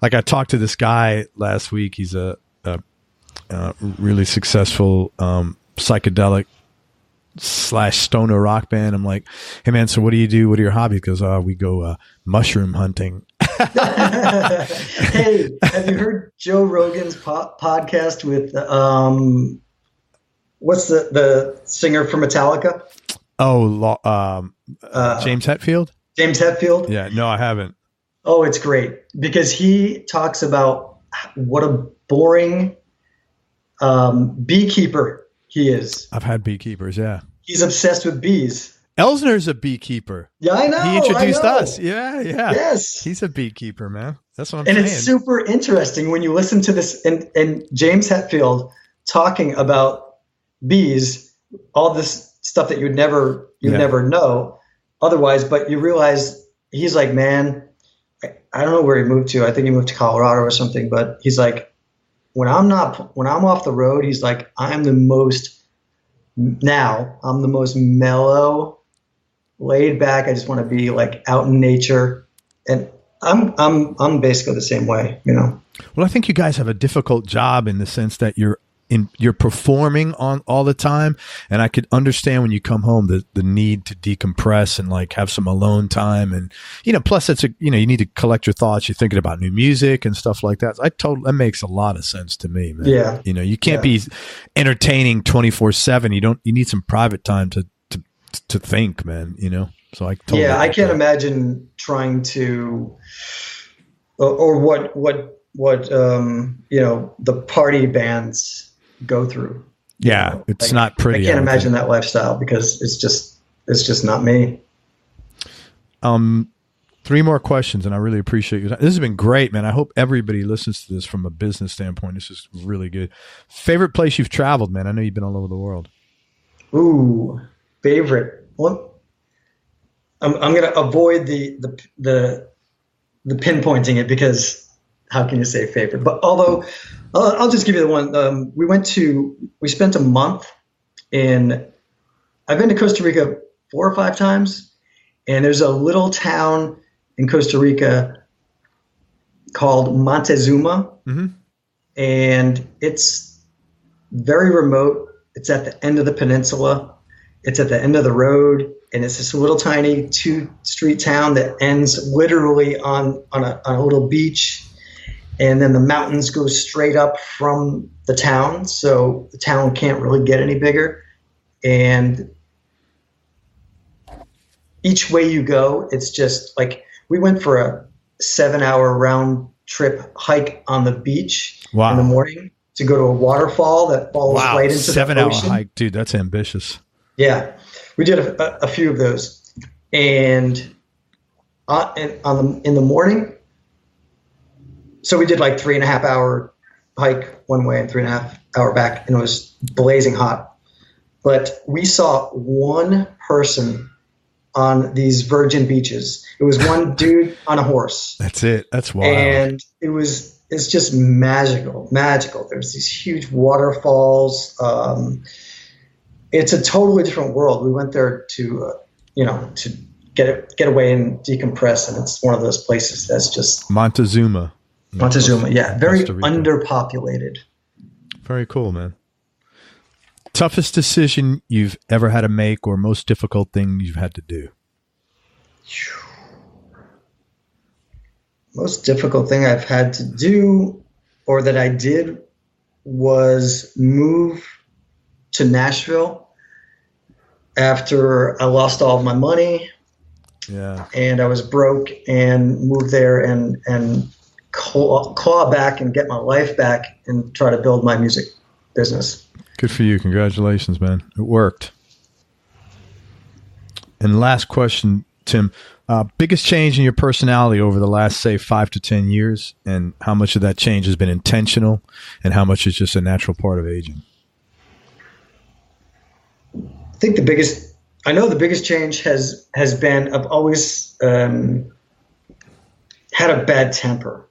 I talked to this guy last week. He's a really successful psychedelic / stoner rock band. I'm like, hey man, so what do you do? What are your hobbies? He goes, we go mushroom hunting. Hey, have you heard Joe Rogan's podcast with what's the singer from Metallica? James Hetfield? James Hetfield? Yeah, no, I haven't. Oh, it's great because he talks about what a boring beekeeper he is. I've had beekeepers, yeah. He's obsessed with bees. Elsner's a beekeeper. Yeah, I know. He introduced us. Yeah. Yes. He's a beekeeper, man. That's what I'm saying. And saying. it's super interesting when you listen to this and James Hetfield talking about bees, all this stuff that you'd never know otherwise, but you realize he's like, man, I don't know where he moved to. I think he moved to Colorado or something, but he's like, when I'm off the road, he's like, I'm the most mellow, laid back. I just want to be like out in nature. And I'm basically the same way, you know? Well, I think you guys have a difficult job in the sense that you're performing on all the time. And I could understand when you come home, the need to decompress and like have some alone time. And, plus you need to collect your thoughts. You're thinking about new music and stuff like that. That makes a lot of sense to me, man. Yeah. You can't be entertaining 24/7. You need some private time to think, man, So I totally I can't imagine trying to, or what the party bands go through. Yeah, it's not pretty. I can't imagine that lifestyle because it's just not me. 3 more questions, and I really appreciate you. This has been great, man. I hope everybody listens to this from a business standpoint. This is really good. Favorite place you've traveled, man? I know you've been all over the world. Ooh, favorite. Well, I'm going to avoid the pinpointing it because how can you say favorite? But although I'll just give you the one. We spent a month I've been to Costa Rica 4 or 5 times, and there's a little town in Costa Rica called Montezuma, and it's very remote. It's at the end of the peninsula. It's at the end of the road, and it's this little tiny 2-street town that ends literally on a little beach. And then the mountains go straight up from the town, so the town can't really get any bigger. And each way you go, it's just like we went for a 7-hour round trip hike on the beach in the morning to go to a waterfall that falls right into the ocean. 7-hour hike, dude, that's ambitious. Yeah, we did a few of those, and in the morning. So we did like 3.5-hour hike one way and 3.5-hour back, and it was blazing hot. But we saw one person on these virgin beaches. It was one dude on a horse. That's it. That's wild. And it's just magical. There's these huge waterfalls. It's a totally different world. We went there to get away and decompress, and it's one of those places that's just Montezuma, yeah, very underpopulated. Very cool, man. Toughest decision you've ever had to make, or most difficult thing you've had to do? Most difficult thing I've had to do, or that I did, was move to Nashville after I lost all of my money. Yeah. And I was broke, and moved there and claw back and get my life back and try to build my music business. Good for you. Congratulations, man. It worked. And last question, Tim, biggest change in your personality over the last, say, 5 to 10 years, and how much of that change has been intentional and how much is just a natural part of aging? think the biggest change has been I've always had a bad temper,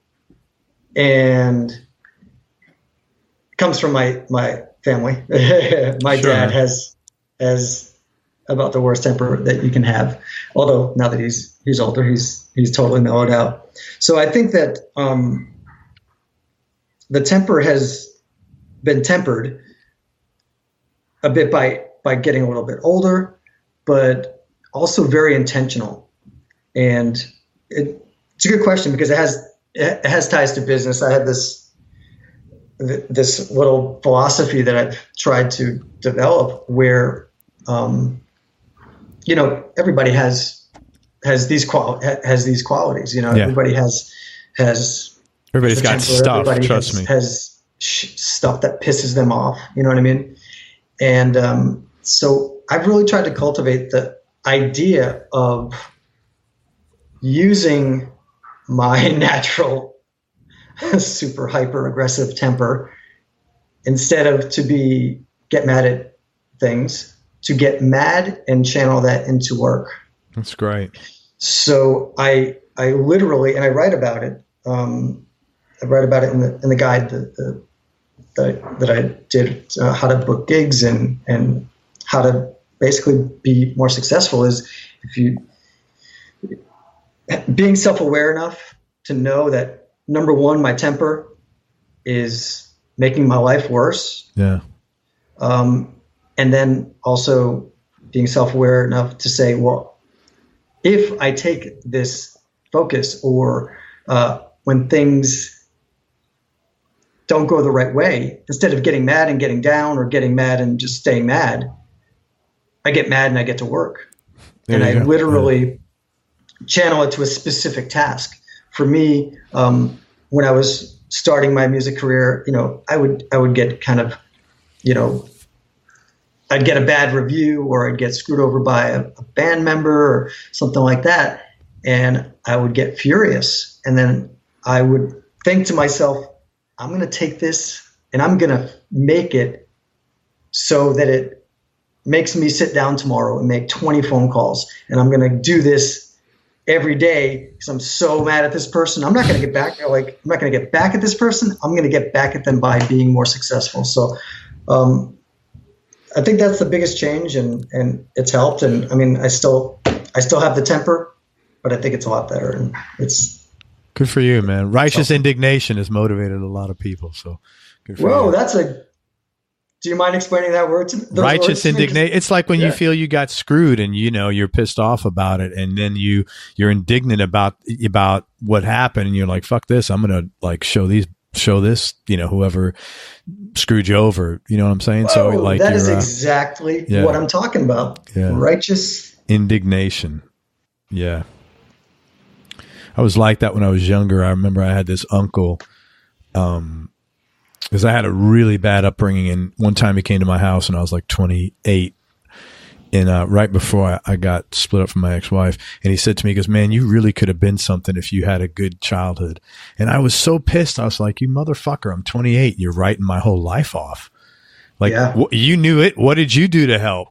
and it comes from my family. My dad has about the worst temper that you can have. Although now that he's older, he's totally mellowed out. So I think that the temper has been tempered a bit by getting a little bit older, but also very intentional. And it's a good question because it has ties to business. I had this little philosophy that I've tried to develop where, everybody has these qualities. Everybody has everybody's got stuff. Trust me, has stuff that pisses them off. You know what I mean? And so I've really tried to cultivate the idea of using my natural super hyper aggressive temper instead of get mad at things, to get mad and channel that into work. That's great. So I literally, and I write about it. I write about it in the guide that I did, how to book gigs and how to basically be more successful, is being self-aware enough to know that, number one, my temper is making my life worse. Yeah. And then also being self-aware enough to say, well, if I take this focus, or when things don't go the right way, instead of getting mad and getting down, or getting mad and just staying mad, I get mad and I get to work. And I literally channel it to a specific task. For me, when I was starting my music career, I would get kind of, I'd get a bad review, or I'd get screwed over by a band member or something like that. And I would get furious. And then I would think to myself, I'm going to take this and I'm going to make it so that it makes me sit down tomorrow and make 20 phone calls. And I'm going to do this every day because I'm so mad at this person. I'm not going to get back. I'm not going to get back at this person. I'm going to get back at them by being more successful. So, I think that's the biggest change, and it's helped. And I mean, I still have the temper, but I think it's a lot better, and it's good for you, man. Righteous indignation has motivated a lot of people. So good for you. Do you mind explaining that word to me? Righteous indignation. It's like when you feel you got screwed and you're pissed off about it, and then you're indignant about what happened, and you're like, fuck this, I'm gonna show this, whoever screwed you over. You know what I'm saying? Whoa, so that is exactly what I'm talking about. Yeah. Righteous indignation. Yeah. I was like that when I was younger. I remember I had this uncle, because I had a really bad upbringing, and one time he came to my house and I was like 28, and right before I got split up from my ex-wife, and he said to me, he goes, man, you really could have been something if you had a good childhood. And I was so pissed. I was like, you motherfucker, I'm 28. You're writing my whole life off. You knew it. What did you do to help?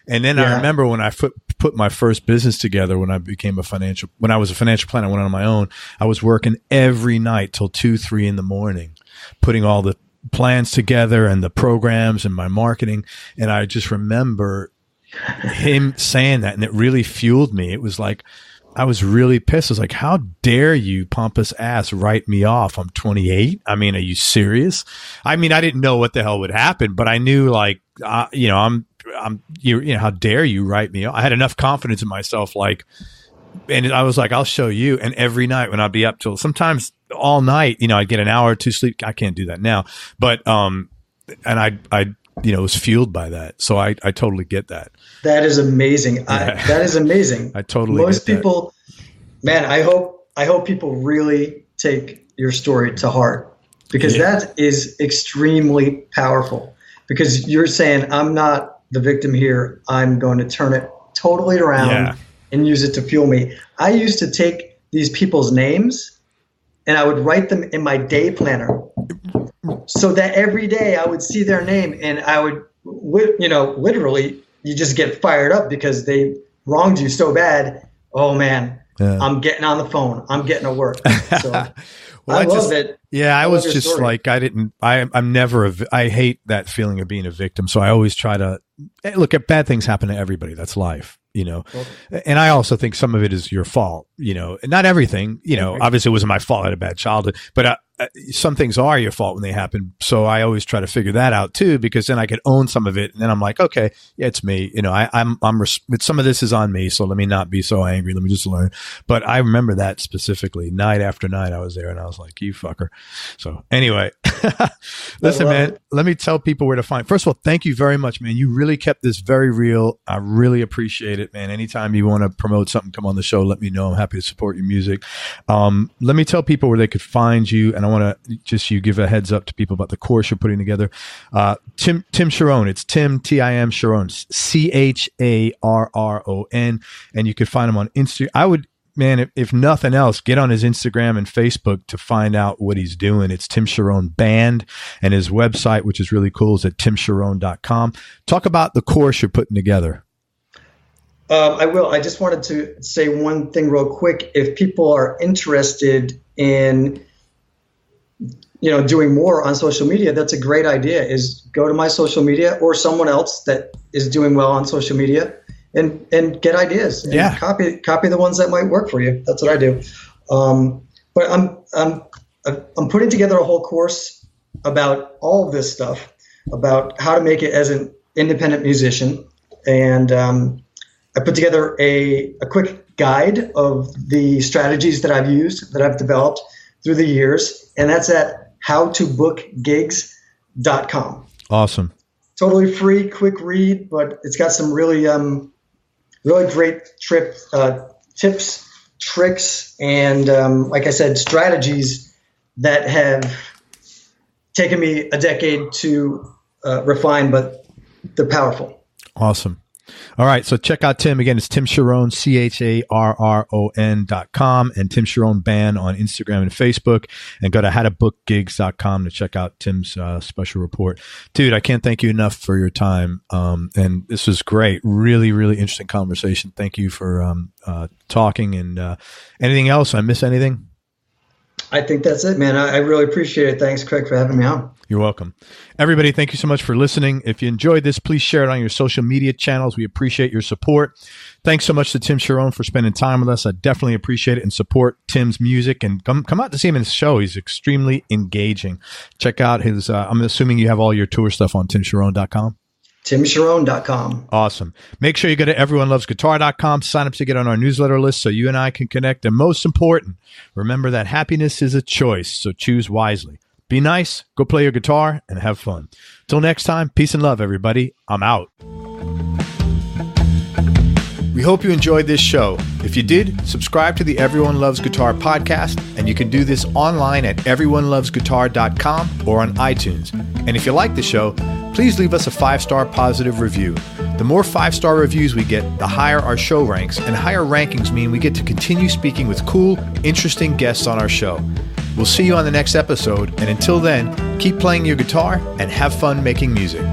And then I remember when I put my first business together, when I was a financial planner, I went on my own. I was working every night till 2, 3 in the morning, putting all the plans together and the programs and my marketing. And I just remember him saying that, and it really fueled me. It was like, I was really pissed. I was like, how dare you, pompous ass, write me off? I'm 28. I mean, are you serious? I mean, I didn't know what the hell would happen, but I knew how dare you write me off? I had enough confidence in myself, and I was like, I'll show you. And every night when I'd be up till sometimes all night, I'd get an hour or two sleep. I can't do that now, but, and I was fueled by that. So I totally get that. That is amazing. That is amazing. I totally Most people, man, I hope people really take your story to heart, because that is extremely powerful, because you're saying, I'm not the victim here. I'm going to turn it totally around and use it to fuel me. I used to take these people's names and I would write them in my day planner, so that every day I would see their name and I would, literally you just get fired up because they wronged you so bad. Oh man, I'm getting on the phone. I'm getting to work. So well, I love it. Yeah, I was just story. Like, I'm never, I hate that feeling of being a victim. So I always try to look at bad things happen to everybody. That's life, you know? And I also think some of it is your fault, you know, not everything, you know, obviously it wasn't my fault. I had a bad childhood, but some things are your fault when they happen. So I always try to figure that out too, because then I could own some of it. And then I'm like, okay, yeah, it's me. You know, some of this is on me. So let me not be so angry. Let me just learn. But I remember that specifically night after night I was there and I was like, you fucker. So anyway, listen, man, let me tell people where to find. First of all, thank you very much, man. You really kept this very real. I really appreciate it, man. Anytime you want to promote something, come on the show, let me know. I'm happy to support your music. Let me tell people where they could find you. And I want to just you give a heads up to people about the course you're putting together. Tim Charron. It's Tim, Tim Charron, Charron. And you could find him on Instagram. I would, man, if nothing else, get on his Instagram and Facebook to find out what he's doing. It's Tim Charron Band, and his website, which is really cool, is at timcharron.com. Talk about the course you're putting together. I will. I just wanted to say one thing real quick. If people are interested in, you know, doing more on social media, that's a great idea. Is go to my social media or someone else that is doing well on social media and get ideas. And copy the ones that might work for you. That's what I do. But I'm putting together a whole course about all of this stuff, about how to make it as an independent musician. And I put together a quick guide of the strategies that I've used, that I've developed through the years. And that's at howtobookgigs.com. Awesome. Totally free, quick read, but it's got some really great tips, tricks, and like I said, strategies that have taken me a decade to refine, but they're powerful. Awesome. All right. So check out Tim. Again, it's Tim Charron, Charron.com, and Tim Charron Band on Instagram and Facebook. And go to howtobookgigs.com to check out Tim's special report. Dude, I can't thank you enough for your time. And this was great. Really, really interesting conversation. Thank you for talking. And anything else? I miss anything? I think that's it, man. I really appreciate it. Thanks, Craig, for having me on. You're welcome. Everybody, thank you so much for listening. If you enjoyed this, please share it on your social media channels. We appreciate your support. Thanks so much to Tim Charron for spending time with us. I definitely appreciate it, and support Tim's music, and come out to see him in his show. He's extremely engaging. Check out his, I'm assuming you have all your tour stuff on timcharron.com. timcharron.com. Awesome. Make sure you go to everyonelovesguitar.com, sign up to get on our newsletter list so you and I can connect. And most important, remember that happiness is a choice, so choose wisely. Be nice, go play your guitar, and have fun. Till next time, peace and love, everybody. I'm out. We hope you enjoyed this show. If you did, subscribe to the Everyone Loves Guitar podcast, and you can do this online at everyonelovesguitar.com or on iTunes. And if you like the show, please leave us a 5-star positive review. The more 5-star reviews we get, the higher our show ranks, and higher rankings mean we get to continue speaking with cool, interesting guests on our show. We'll see you on the next episode, and until then, keep playing your guitar and have fun making music.